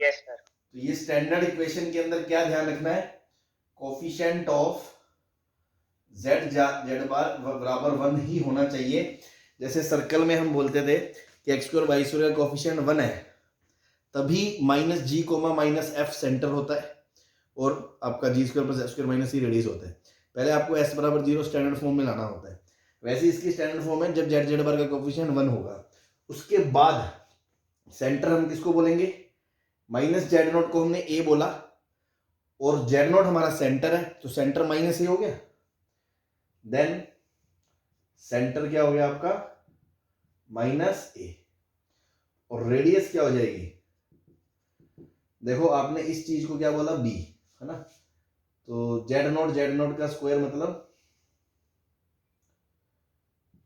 Yes sir. तो ये स्टैंडर्ड इक्वेशन के अंदर क्या ध्यान रखना है, कोफिशिएंट ऑफ जेड जेड बार बराबर 1 ही होना चाहिए। जैसे सर्कल में हम बोलते थे कि एक्स स्क्वायर वाई स्क्वायर का कोफिशिएंट 1 है, तभी minus G comma minus F centre होता है और आपका G square plus F square minus C radius होता है। पहले आपको एस बराबर 0 स्टैंडर्ड फॉर्म में लाना होता है। वैसे इसकी स्टैंडर्ड फॉर्म है जब जेड जेड बार का कोफिशिएंट 1 होगा, उसके बाद सेंटर हम किसको बोलेंगे, माइनस जेड नोट को हमने ए बोला और जेड नोट हमारा सेंटर है, तो सेंटर माइनस ए हो गया। देन सेंटर क्या हो गया आपका, माइनस ए, और रेडियस क्या हो जाएगी, देखो आपने इस चीज को क्या बोला, बी, है ना। तो जेड नोट का स्क्वायर मतलब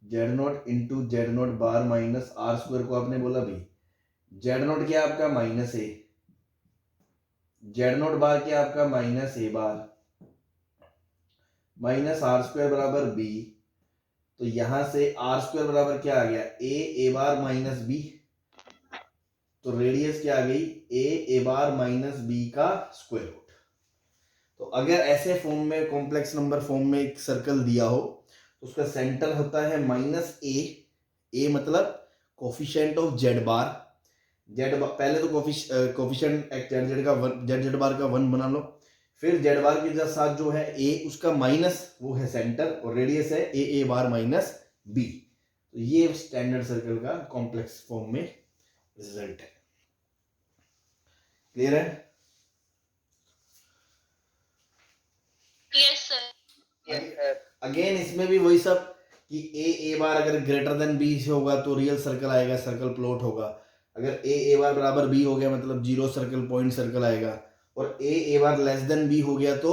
Z nought into Z nought bar minus R square को आपने बोला बी। जेड नोट क्या आपका, minus A, Z nought bar क्या आपका, minus A bar, minus R square बराबर बी। तो यहां से आर स्क्वायर बराबर क्या आ गया, ए बार माइनस बी। तो रेडियस क्या आ गई, ए बार माइनस बी का स्क्वायर रूट। तो अगर ऐसे फॉर्म में कॉम्प्लेक्स नंबर फॉर्म में एक सर्कल दिया हो तो उसका सेंटर होता है माइनस ए मतलब coefficient of Z bar. Z पहले तो कोफिशिएंट जेड जेड का जेड जेड बार का 1 बना लो, फिर जेड बार के साथ जो है ए उसका माइनस, वो है सेंटर, और रेडियस है ए बार माइनस बी। तो ये स्टैंडर्ड सर्कल का कॉम्प्लेक्स फॉर्म में रिजल्ट है। क्लियर है? Yes sir. Yes sir. Again इसमें भी वही सब कि ए बार अगर ग्रेटर देन बी से होगा तो रियल सर्कल आएगा, सर्कल प्लॉट होगा। अगर ए बार बराबर बी हो गया मतलब जीरो सर्कल पॉइंट सर्कल आएगा, और ए बार लेस देन बी हो गया तो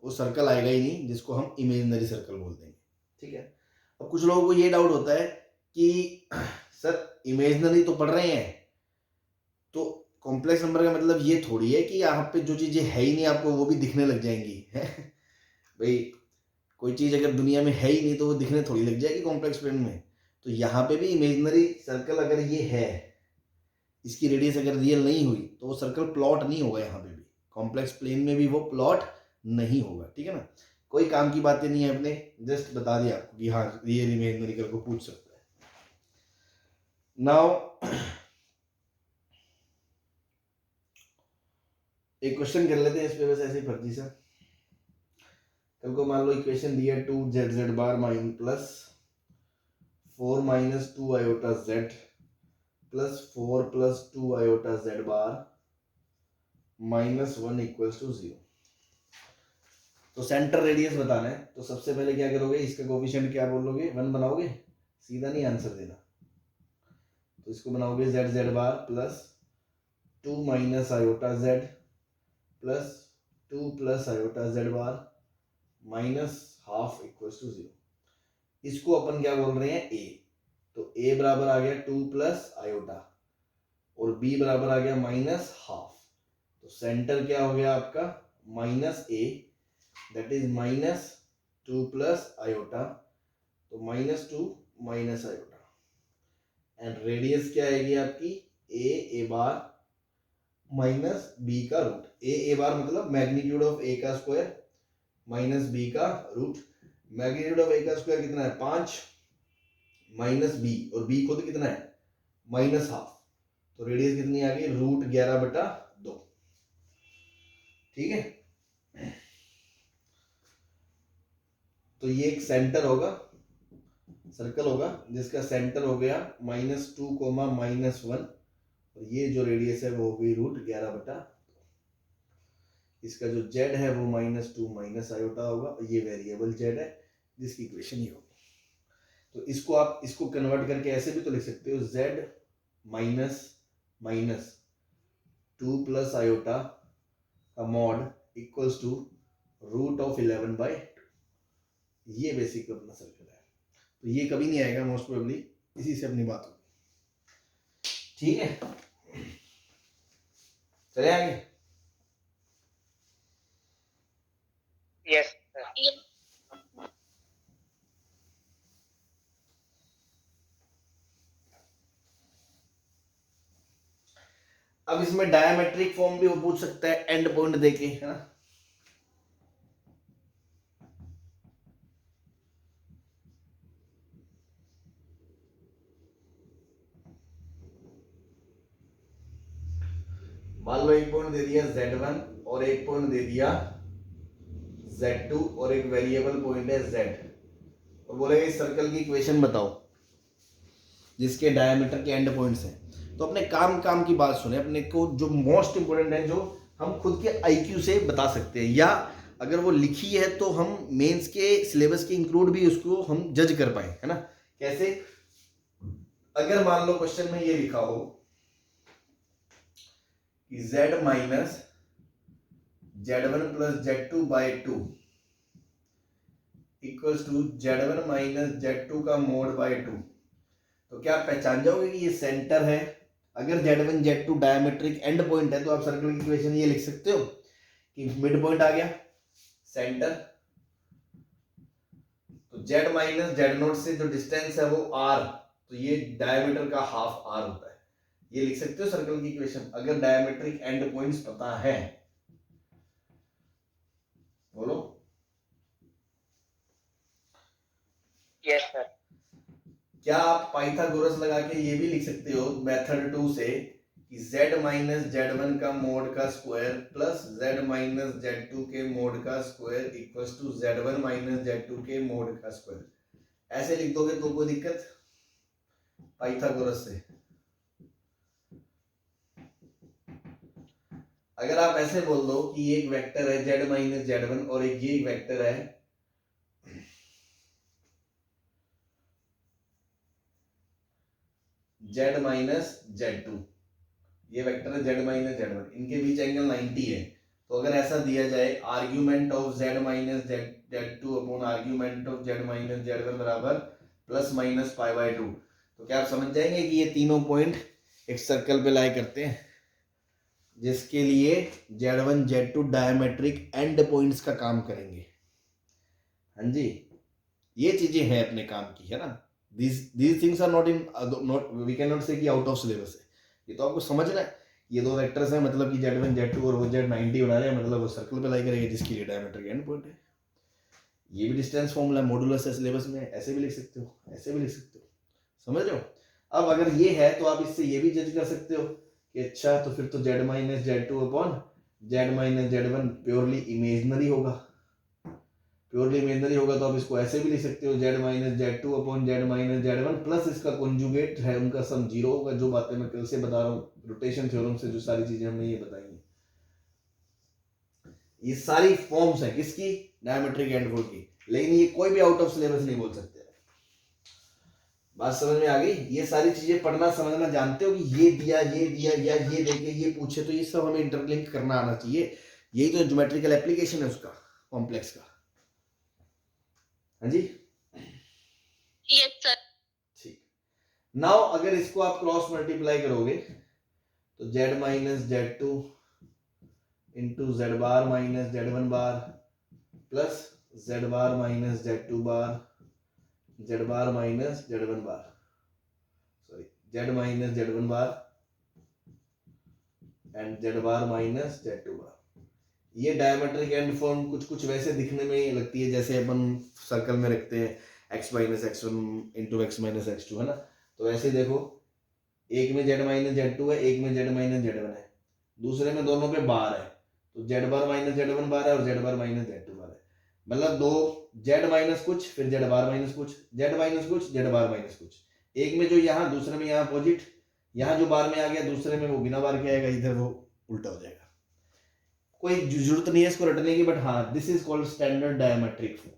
वो सर्कल आएगा ही नहीं, जिसको हम इमेजिनरी सर्कल बोल देंगे। ठीक है। अब कुछ लोगों को ये डाउट होता है कि सर इमेजिनरी तो पढ़ रहे हैं, तो कॉम्प्लेक्स नंबर का मतलब ये थोड़ी है कि यहाँ पे जो चीजें है ही नहीं आपको वो भी दिखने लग जाएंगी, है भाई। कोई चीज अगर दुनिया में है ही नहीं तो वो दिखने थोड़ी लग जाएगी कॉम्प्लेक्स प्लेन में। तो यहाँ पे भी इमेजिनरी सर्कल अगर ये है, इसकी रेडियस अगर रियल नहीं हुई तो वो सर्कल प्लॉट नहीं होगा, यहाँ पे भी कॉम्प्लेक्स प्लेन में भी वो प्लॉट नहीं होगा। ठीक है ना, कोई काम की बातें नहीं है, अपने जस्ट बता दिया आपको कि हाँ रियल इमेजिनरी कर को पूछ सकता है। नाउ एक क्वेश्चन कर लेते हैं इस पे, बस ऐसे ही फर्जी सा। कल को मान लो इक्वेशन दी है 2 जेड जेड बार माइन plus 4 minus 2 iota Z plus 4 plus 2 iota Z bar minus 1 equals to 0। तो सेंटर रेडियस बताना है, तो सबसे पहले क्या करोगे, इसका कोफिशिएंट क्या बोलोगे, 1 बनाओगे, सीधा नहीं आंसर देना। तो इसको बनाओगे Z Z bar plus 2 minus iota Z plus 2 plus iota Z bar minus half equals to 0। इसको अपन क्या बोल रहे हैं, ए। तो ए बराबर आ गया 2 प्लस आयोटा और बी बराबर आ गया माइनस हाफ। तो सेंटर क्या हो गया आपका, minus A, that is minus 2 plus iota, तो minus 2 minus iota, and radius क्या आएगी आपकी, ए बार माइनस बी का रूट। ए बार मतलब मैग्नीट्यूड ऑफ ए का स्क्वायर माइनस बी का रूट। मैग्नीट्यूड ऑफ ए का स्क्वायर कितना है, 5 माइनस बी, और बी खुद कितना है, माइनस हाफ। तो रेडियस कितनी आ गई, रूट 11/2। ठीक है। तो ये एक सेंटर होगा, सर्कल होगा जिसका सेंटर हो गया -2 -1, और ये जो रेडियस है वो हो गई रूट 11/2। इसका जो z है वो -2 माइनस आयोटा होगा, और ये वेरिएबल z है जिसकी इक्वेशन ये होगी। तो इसको आप इसको कन्वर्ट करके ऐसे भी तो लिख सकते हो, z minus minus 2 plus iota का mod equals to root of 11/2। ये बेसिक अपना सर्कल है, तो ये कभी नहीं आएगा मोस्ट प्रोबेबली, इसी से अपनी बात होगी। ठीक है, चले आगे। Yes sir. Yes. अब इसमें डायमेट्रिक फॉर्म भी वो पूछ सकता है एंड पॉइंट देके, है ना। मान लो एक पॉइंट दे दिया Z1 और एक पॉइंट दे दिया Z2 और एक वेरिएबल पॉइंट है Z, और बोलेगा इस सर्कल की इक्वेशन बताओ जिसके डायमीटर के एंड पॉइंट्स हैं। तो अपने काम की बात सुने, अपने को जो मोस्ट इंपोर्टेंट है, जो हम खुद के आईक्यू से बता सकते हैं, या अगर वो लिखी है तो हम मेंस के सिलेबस के इंक्लूड भी उसको हम जज कर पाए, है ना। कैसे, अगर मान लो क्वेश्चन में ये लिखा हो कि Z minus Z1 plus Z2/2 equals to Z1 minus Z2 का मोड बाय 2, तो क्या आप पहचान जाओगे कि ये सेंटर है। अगर Z1 Z2 diametric and point है तो आप सर्कल की इक्वेशन ये लिख सकते हो कि मिड पॉइंट आ गया सेंटर, तो Z माइनस Z0 से जो डिस्टेंस है वो R, तो ये डायमीटर का हाफ R होता है। ये लिख सकते हो सर्कल की इक्वेशन अगर डायमेट्रिक एंड पॉइंट्स पता है। बोलो। Yes sir. क्या आप पाइथागोरस लगा के ये भी लिख सकते हो मेथड 2 से कि Z माइनस Z1 का मोड का square plus Z minus Z2 के मोड का square equals to Z1 minus Z2 के मोड का स्क्वायर, ऐसे लिख दोगे तो कोई दिक्कत पाइथागोरस से। अगर आप ऐसे बोल दो कि एक वेक्टर है Z माइनस Z1 और एक ये वेक्टर है Z माइनस Z2, ये वेक्टर है Z माइनस Z1, इनके बीच एंगल 90 है, तो अगर ऐसा दिया जाए argument of Z minus Z2 upon argument of Z minus Z1 बराबर प्लस माइनस π/2, तो क्या आप समझ जाएंगे कि ये तीनों पॉइंट एक सर्कल पे लाई करते हैं जिसके लिए Z1 Z2 diametric and points का काम करेंगे। हाँ जी, ये चीजें हैं अपने काम की, है ना। these things are not in not we cannot say कि आउट ऑफ सिलेबस है, ये तो आपको समझना है। ये दो वेक्टर्स हैं, मतलब कि Z1 Z2 और वो Z90 बना रहे हैं, मतलब वो सर्कल पे लाई करेंगे जिसके लिए डायमीटर एंड पॉइंट है। ये भी डिस्टेंस फॉर्मूला मॉडुलस है सिलेबस में, ऐसे भी लिख सकते हो, ऐसे भी लिख सकते हो, समझ रहे हो। अब अगर ये है तो आप इससे ये भी जज कर सकते हो कि अच्छा तो फिर तो Z minus Z2 upon Z minus Z1 purely imaginary होगा। प्योरली इमेजनरी होगा तो आप इसको ऐसे भी लिख सकते हो Z minus Z2 upon Z minus Z1 plus इसका कॉन्जुगेट है, उनका सम 0 होगा। जो बातें मैं कल से बता रहा हूँ रोटेशन थ्योरम से, जो सारी चीजें हमने ये बताई हैं, ये सारी फॉर्म्स हैं किसकी, डायमेट्रिक एंड पॉइंट की, लेकिन ये कोई भी आउट ऑफ सिलेबस नहीं बोल सकते। बात समझ में आ गई। ये सारी चीजें पढ़ना समझना जानते हो कि ये दिया या ये देके ये पूछे, तो ये सब हमें इंटरलिंक करना आना चाहिए। यही तो ज्योमेट्रिकल एप्लीकेशन है उसका, कॉम्प्लेक्स का। हाँ जी, Yes, sir. ठीक। नाउ अगर इसको आप क्रॉस मल्टीप्लाई करोगे तो Z minus Z2 into Z bar minus Z1 bar plus Z bar minus Z2 bar Z bar minus Z1 bar, sorry Z minus Z1 bar and Z bar minus Z2 बार। ये diametric and form कुछ कुछ वैसे दिखने में लगती है जैसे अपन circle में रखते हैं x minus x1 into x minus x2, है ना। तो ऐसे देखो, एक में Z माइनस Z2 है, एक में Z माइनस Z1 है, दूसरे में दोनों पे बार है, तो Z बार माइनस Z1 बार है और Z बार माइनस Z2 बार है। मतलब दो Z माइनस कुछ फिर Z बार माइनस कुछ, Z माइनस कुछ Z बार माइनस कुछ, एक में जो यहाँ दूसरे में यहाँ अपोजिट, यहाँ जो बार में आ गया दूसरे में वो बिना बार के आएगा, इधर वो उल्टा हो जाएगा। कोई जरूरत नहीं है इसको रटने की, बट हाँ this is called standard diametric form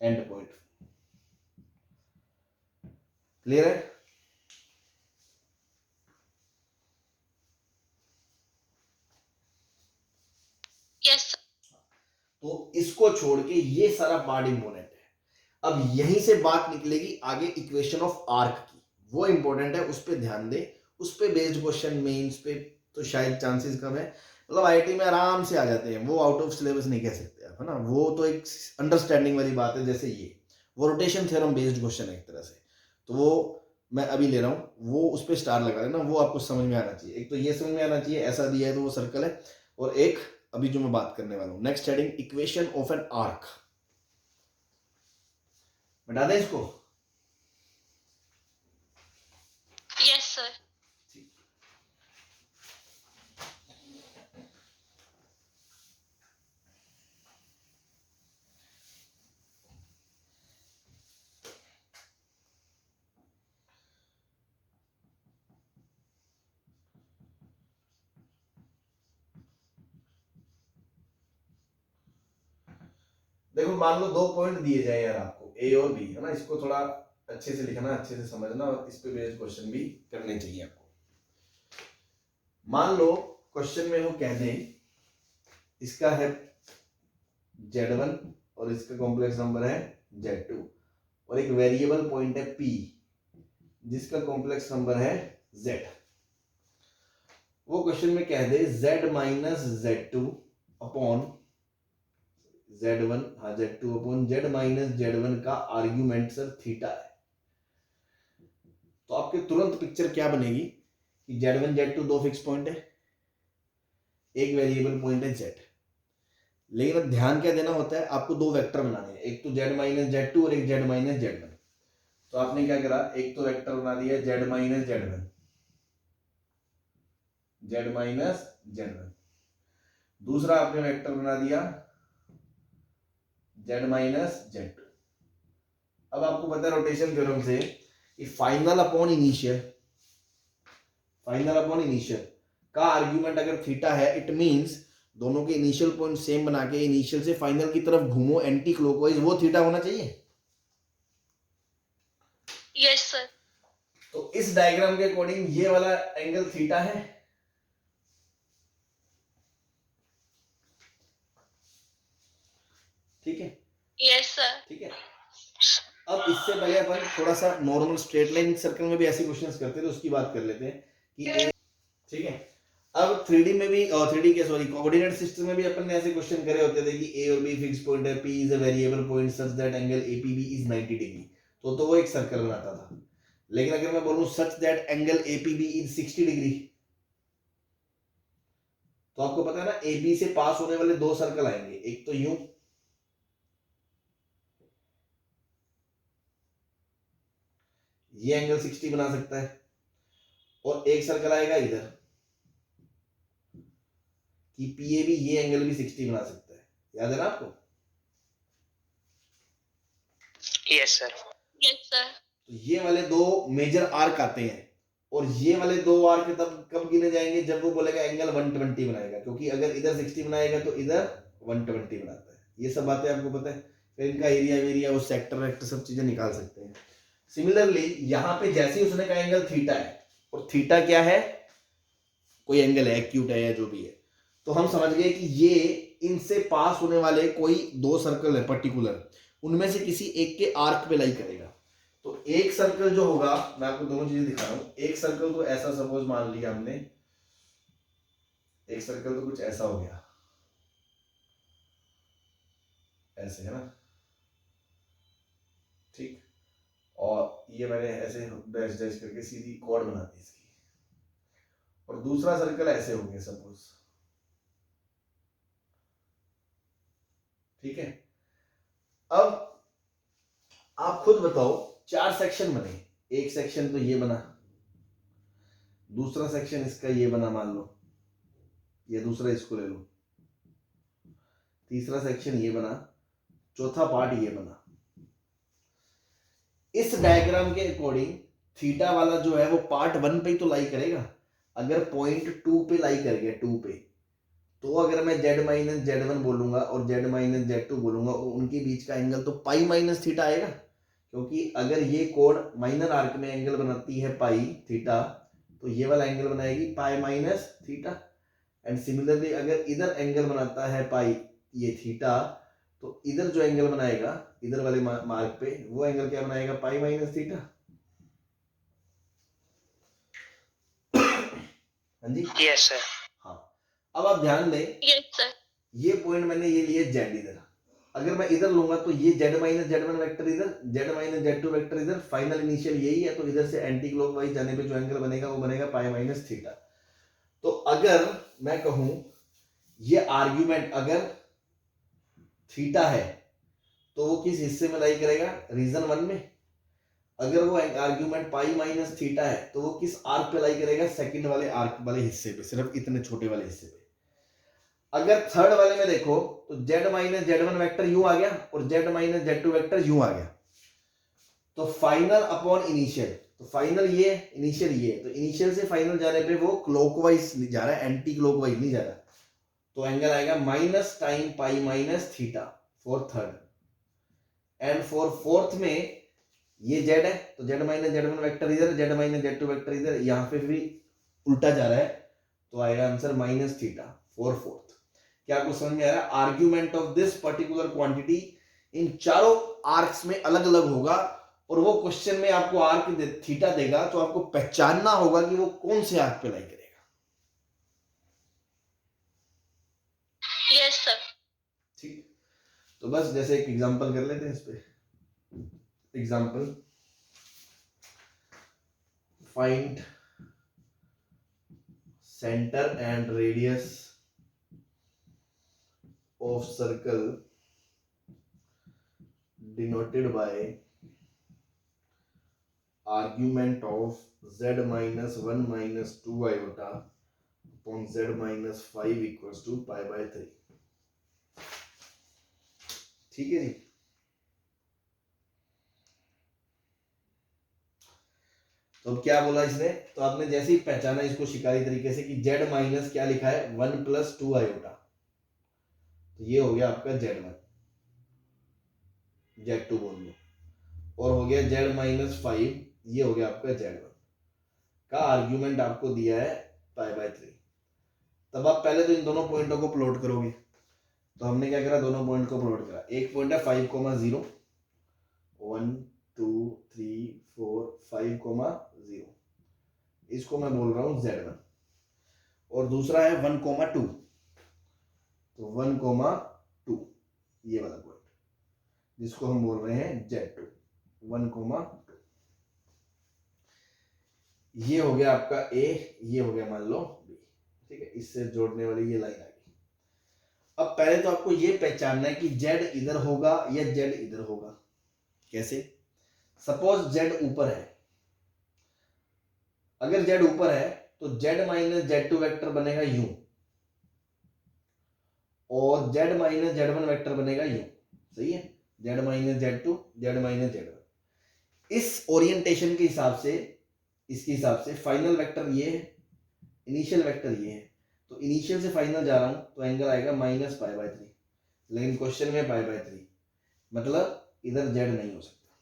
and point. Clear है। तो इसको छोड़ के ये सारा पार्ट इंपॉर्टेंट है। अब यहीं से बात निकलेगी आगे इक्वेशन ऑफ आर्क की, वो इंपॉर्टेंट है, उस पर ध्यान दे। उस पे बेस्ड क्वेश्चन मेंस पे तो शायद चांसेस कम है, मतलब आईआईटी में आराम से आ जाते हैं, वो आउट ऑफ सिलेबस नहीं कह सकते आप, है ना। वो तो एक अंडरस्टैंडिंग वाली बात है, जैसे ये वो रोटेशन थ्योरम बेस्ड क्वेश्चन है एक तरह से, तो वो मैं अभी ले रहा हूँ, वो उस पर स्टार लगा लेना, वो आपको समझ में आना चाहिए। एक तो ये समझ में आना चाहिए, ऐसा दिया है तो वो सर्कल है, और एक अभी जो मैं बात करने वाला हूँ next heading equation of an arc. बता दें इसको? Yes sir. देखो मान लो 2 पॉइंट दिए जाए यार आपको, ए और बी, है ना। इसको थोड़ा अच्छे से लिखना, अच्छे से समझना, और इस पे बेस्ड क्वेश्चन भी करने चाहिए आपको। मान लो क्वेश्चन में वो कह दे इसका है Z1 और इसका कॉम्प्लेक्स नंबर है Z2, और एक वेरिएबल पॉइंट है P जिसका कॉम्प्लेक्स नंबर है Z। वो क्वेश्चन में कह दे Z minus Z2 upon Z1, हाँ Z2 upon Z minus Z1 का आर्ग्यूमेंट सर थीटा है। तो आपके तुरंत पिक्चर क्या बनेगी कि Z1 Z2 दो फिक्स पॉइंट है, एक वेरिएबल पॉइंट है Z। लेकिन अब ध्यान क्या देना होता है, आपको दो वेक्टर बनाने हैं, एक तो Z माइनस Z2 और एक Z माइनस Z1। तो आपने क्या करा, एक तो वेक्टर बना दिया Z minus Z1, Z minus Z1। दूसरा आपने वेक्टर बना दिया Z माइनस Z2। अब आपको पता है रोटेशन थ्योरम से कि फाइनल अपॉन इनिशियल का आर्ग्यूमेंट अगर थीटा है, इट मींस दोनों के इनिशियल पॉइंट सेम बना के इनिशियल से फाइनल की तरफ घूमो एंटी क्लॉकवाइज, वो थीटा होना चाहिए। Yes sir. तो इस डायग्राम के अकॉर्डिंग ये वाला एंगल थीटा है, ठीक है? Yes sir. ठीक है। अब इससे पहले अपन थोड़ा सा नॉर्मल स्ट्रेट लाइन सर्कल में भी ऐसे क्वेश्चंस करते थे, तो उसकी बात कर लेते हैं कि ठीक है। अब 3D में भी, और 3D के सॉरी कोऑर्डिनेट सिस्टम में भी अपन ने ऐसे क्वेश्चन करे होते थे कि ए और बी फिक्स पॉइंट है, P is a variable point such that angle APB is 90 degree, तो वो एक सर्कल बनाता था। लेकिन अगर मैं बोलूं such that angle APB is 60 degree, तो आपको पता है ना एबी से पास होने वाले दो सर्कल आएंगे, एक तो यूं, ये एंगल 60 बना सकता है, और एक सर्कल आएगा इधर कि पीएबी ये एंगल भी 60 बना सकता है। याद है ना आपको? Yes sir. Yes sir. तो ये वाले दो मेजर आर्क आते हैं, और ये वाले दो आर्क तब कब गिने जाएंगे, जब वो बोलेगा एंगल 120 बनाएगा, क्योंकि अगर इधर 60 बनाएगा तो इधर 120 बनाता है। ये सब बातें आपको पता है, फिर इनका एरिया वेरिया और सेक्टर वेक्टर सब चीजें निकाल सकते हैं। सिमिलरली यहाँ पे जैसे ही उसने कहा एंगल थीटा है, और थीटा क्या है, कोई एंगल है, एक्यूट है या जो भी है, तो हम समझ गए कि ये इनसे पास होने वाले कोई दो सर्कल है पर्टिकुलर, उनमें से किसी एक के आर्क पे लाई करेगा। तो एक सर्कल जो होगा, मैं आपको दोनों चीजें दिखा रहा हूं, एक सर्कल तो ऐसा सपोज मान लिया हमने, एक सर्कल तो कुछ ऐसा हो गया, ऐसे है ना, ठीक, और ये मैंने ऐसे डैश डैश करके सीधी कॉर्ड बना दी इसकी, और दूसरा सर्कल ऐसे हो गया सपोज, ठीक है। अब आप खुद बताओ, 4 सेक्शन बने, एक सेक्शन तो ये बना, दूसरा सेक्शन इसका ये बना मान लो, ये दूसरा इसको ले लो, तीसरा सेक्शन ये बना, चौथा पार्ट ये बना। इस डायग्राम के अकॉर्डिंग थीटा वाला जो है वो पार्ट 1 पे ही तो लाई करेगा। अगर पॉइंट 2 पे लाई कर गया, 2 पे, तो अगर मैं Z माइनस Z1 बोलूंगा और Z माइनस Z2 बोलूंगा, उनके बीच का एंगल तो पाई माइनस थीटा आएगा, क्योंकि अगर ये कोड माइनर आर्क में एंगल बनाती है पाई थीटा, तो ये वाला एंगल बनाएगी पाई माइनस थीटा। एंड सिमिलरली अगर इधर एंगल बनाता है पाई, ये थीटा, तो इधर जो एंगल बनाएगा इधर वाले मार्क पे, वो एंगल क्या बनाएगा, पाई माइनस थीटा। हाँ जी, यस सर। हाँ। अब आप ध्यान दें, यस सर। ये पॉइंट मैंने ये लिए जेड इधर, अगर मैं इधर लूंगा तो ये Z minus Z one vector इधर, Z minus Z two vector इधर, फाइनल इनिशियल यही है, तो इधर से एंटी क्लॉकवाइज जाने पे जो एंगल बनेगा वो बनेगा पाई माइनस थीटा। तो अगर मैं कहूं ये आर्ग्यूमेंट अगर थीटा है तो वो किस हिस्से में लाई करेगा, रीजन वन में। अगर वो आर्ग्यूमेंट पाई माइनस थीटा है तो वो किस आर्क पे लाई करेगा, सेकंड वाले आर्क वाले हिस्से पे, सिर्फ इतने छोटे वाले हिस्से पे। अगर थर्ड वाले में देखो तो Z minus Z one vector यूं आ गया और Z minus Z two vector यूं आ गया, तो फाइनल अपॉन इनिशियल, तो फाइनल ये इनिशियल ये, तो इनिशियल से फाइनल जाने पे वो क्लॉकवाइज जा रहा है, एंटी क्लॉकवाइज नहीं जा रहा, तो एंगल आएगा minus time pi minus theta for third. And for fourth में ये जेड है तो Z minus Z one vector इधर, Z minus Z two vector इधर, यहां पे भी उल्टा जा रहा है, तो आएगा answer minus theta for fourth. क्या आपको समझ में आ रहा है, argument of this particular quantity in चारों आर्क्स में अलग अलग होगा, और वो क्वेश्चन में आपको आर्क थीटा देगा तो आपको पहचानना होगा कि वो कौन से आर्क पे लाई करेगा। Yes sir. ठीक, तो बस जैसे एक एग्जांपल कर लेते हैं इस पे। Example, find centre and radius of circle denoted by argument of z minus 1 minus 2 iota upon z minus 5 equals to pi by 3। ठीक है जी। तो अब क्या बोला इसने, तो आपने जैसे ही पहचाना इसको शिकारी तरीके से कि z माइनस क्या लिखा है 1 प्लस 2 आयोटा, तो ये हो गया आपका Z1, Z2 बोल लो, और हो गया Z माइनस 5, ये हो गया आपका Z1 का आर्ग्यूमेंट आपको दिया है पाई बाय 3। तब आप पहले तो इन दोनों पॉइंटों को प्लॉट करोगे, तो हमने क्या करा, दोनों पॉइंट को प्लॉट करा। एक पॉइंट है 5,0, 1 2 3 4 5,0, इसको मैं बोल रहा हूं Z1, और दूसरा है 1,2, तो 1,2 ये वाला पॉइंट जिसको हम बोल रहे हैं Z2, 1,2, ये हो गया आपका A, ये हो गया मान लो B। ठीक है, इससे जोड़ने वाली ये लाइन आ गई। अब पहले तो आपको ये पहचानना है कि Z इधर होगा या Z इधर होगा। कैसे, सपोज Z ऊपर है, अगर Z ऊपर है तो Z माइनस Z2 वेक्टर बनेगा यूं, और Z माइनस Z1 वेक्टर बनेगा यूं। सही है, Z minus Z2, Z minus Z1। इस ओरिएंटेशन के हिसाब से, इसके हिसाब से फाइनल वेक्टर ये है, इनिशियल वेक्टर ये है, तो इनिशियल से फाइनल जा रहा हूं तो एंगल आएगा माइनस पाई बाय 3, लेकिन क्वेश्चन में पाई बाय 3, मतलब इधर Z नहीं हो सकता।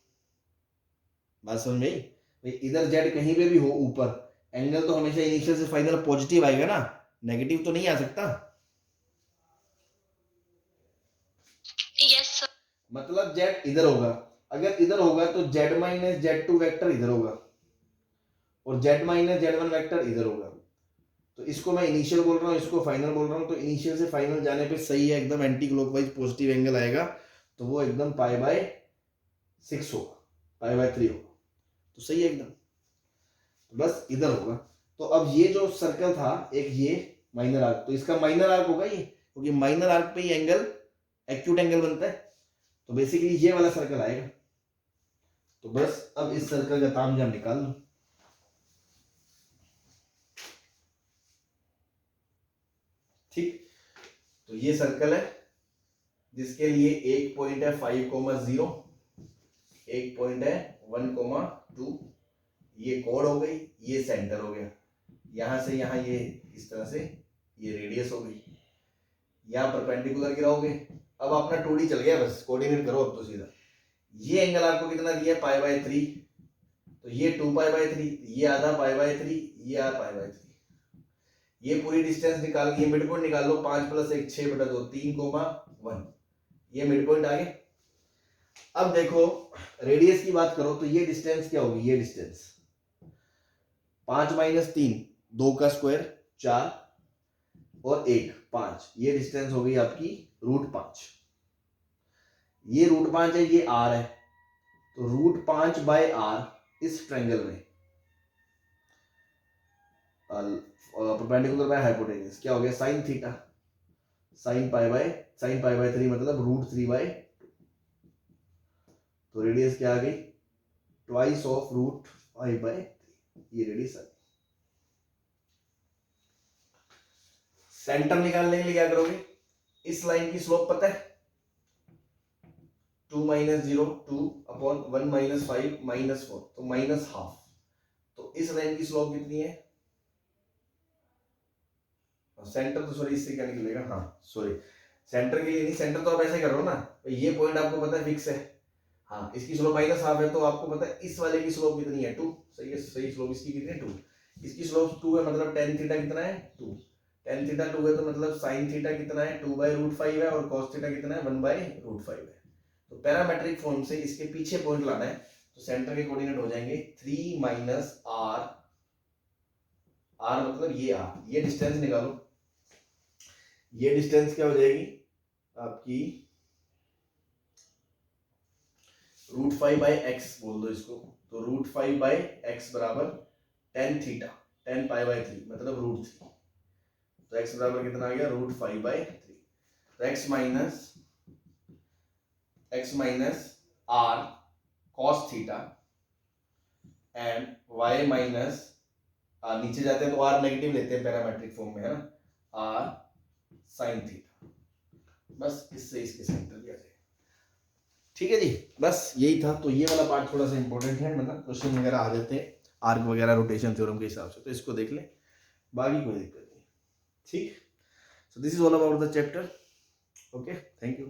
बात समझ में आई भाई, इधर Z कहीं पे भी हो ऊपर, एंगल तो हमेशा इनिशियल से फाइनल पॉजिटिव आएगा ना, नेगेटिव तो नहीं आ सकता। Yes sir. मतलब Z इधर होगा, अगर इधर होगा तो Z माइनस Z2 वेक्टर इधर होगा, और Z माइनस Z1 वेक्टर इधर होगा। तो इसको मैं इनिशियल बोल रहा हूँ, इसको फाइनल बोल रहा हूँ, तो इनिशियल से फाइनल जाने पे सही है, एकदम एंटी क्लॉकवाइज पॉजिटिव एंगल आएगा, तो वो एकदम पाई बाय 6 होगा, पाई बाय 3 होगा, तो सही है एकदम। तो बस इधर होगा। तो अब ये जो सर्कल था एक, ये माइनर आर्क, तो इसका माइनर आर्क होगा ये, क्योंकि माइनर आर्क पे ही एंगल एक्यूट एंगल बनता है, तो बेसिकली ये वाला सर्कल आएगा। तो बस अब इस सर्कल का तामझाम निकाल लो। ठीक, तो ये सर्कल है जिसके लिए एक पॉइंट है 5,0, एक पॉइंट है 1,2, ये कोड हो गई, ये सेंटर हो गया, यहां से यहां ये इस तरह से ये रेडियस हो गई, यहां परपेंडिकुलर गिराओगे। अब अपना 2D चल गया, बस कोऑर्डिनेट करो अब तो सीधा। ये एंगल आपको कितना दिया है, पाई बाय 3, तो ये 2 पाई बाय 3, ये आधा पाई बाय 3, ये आधा पाई बाय 3। ये पूरी डिस्टेंस निकाल के मिड पॉइंट निकाल लो, 5 + 1 6/2, 3, 1, ये मिड पॉइंट आ गया। अब देखो रेडियस की बात करो तो ये डिस्टेंस क्या होगी, ये डिस्टेंस 5 - 3 2 का स्क्वायर 4 और 1 5, ये डिस्टेंस हो गई आपकी √5। ये √5 है, ये r है, तो √5/r इस ट्रायंगल में परपेंडिकुलर बाय हाइपोटेन्यूज क्या हो गया, sin थीटा, sin π/3 मतलब √3/2। तो रेडियस क्या आ गई, ट्वाइस ऑफ √5/3, ये रेडियस आ गई। सेंटर निकालने के लिए क्या करोगे, इस लाइन की स्लोप पता है 2 - 0 2/1 - 5 - 4, तो -½ तो इस लाइन की स्लोप कितनी है, सेंटर तो सॉरी इससे क्या निकलेगा, हाँ सॉरी सेंटर के लिए नहीं, सेंटर तो आप ऐसे कर रहे हो ना, तो ये पॉइंट आपको पता है फिक्स है, हाँ इसकी स्लोप -½ है, तो आपको पता है इस वाले की स्लोप कितनी है 2, सही है, सही स्लोप इसकी कितनी है 2, इसकी स्लोप 2 है, मतलब tan थीटा कितना है 2, tan थीटा 2 है, तो मतलब sin थीटा कितना है 2/√5 है, और cos थीटा कितना है 1/√5 है। तो पैरामेट्रिक फॉर्म से इसके पीछे पॉइंट लाना है, तो सेंटर के कोऑर्डिनेट हो जाएंगे 3 - r, r मतलब ये r, ये डिस्टेंस निकालो, ये डिस्टेंस क्या हो जाएगी आपकी √5/x बोल दो इसको, तो √5/x बराबर tan थीटा tan π/3 मतलब √3, तो x बराबर कितना आ गया √5/3, तो x minus r cos theta and y minus नीचे जाते हैं तो r नेगेटिव लेते हैं पैरामेट्रिक फॉर्म में, है ना, r sin थीटा, बस इससे इसके सेंटर भी आ जाएगा। ठीक है जी, बस यही था। तो ये वाला पार्ट थोड़ा सा इंपॉर्टेंट है, मतलब क्वेश्चन वगैरह आ जाते हैं आर्क वगैरह रोटेशन थ्योरम के हिसाब से, तो इसको देख लें, बाकी कोई दिक्कत नहीं। ठीक, so this is all about the chapter. Okay, thank you.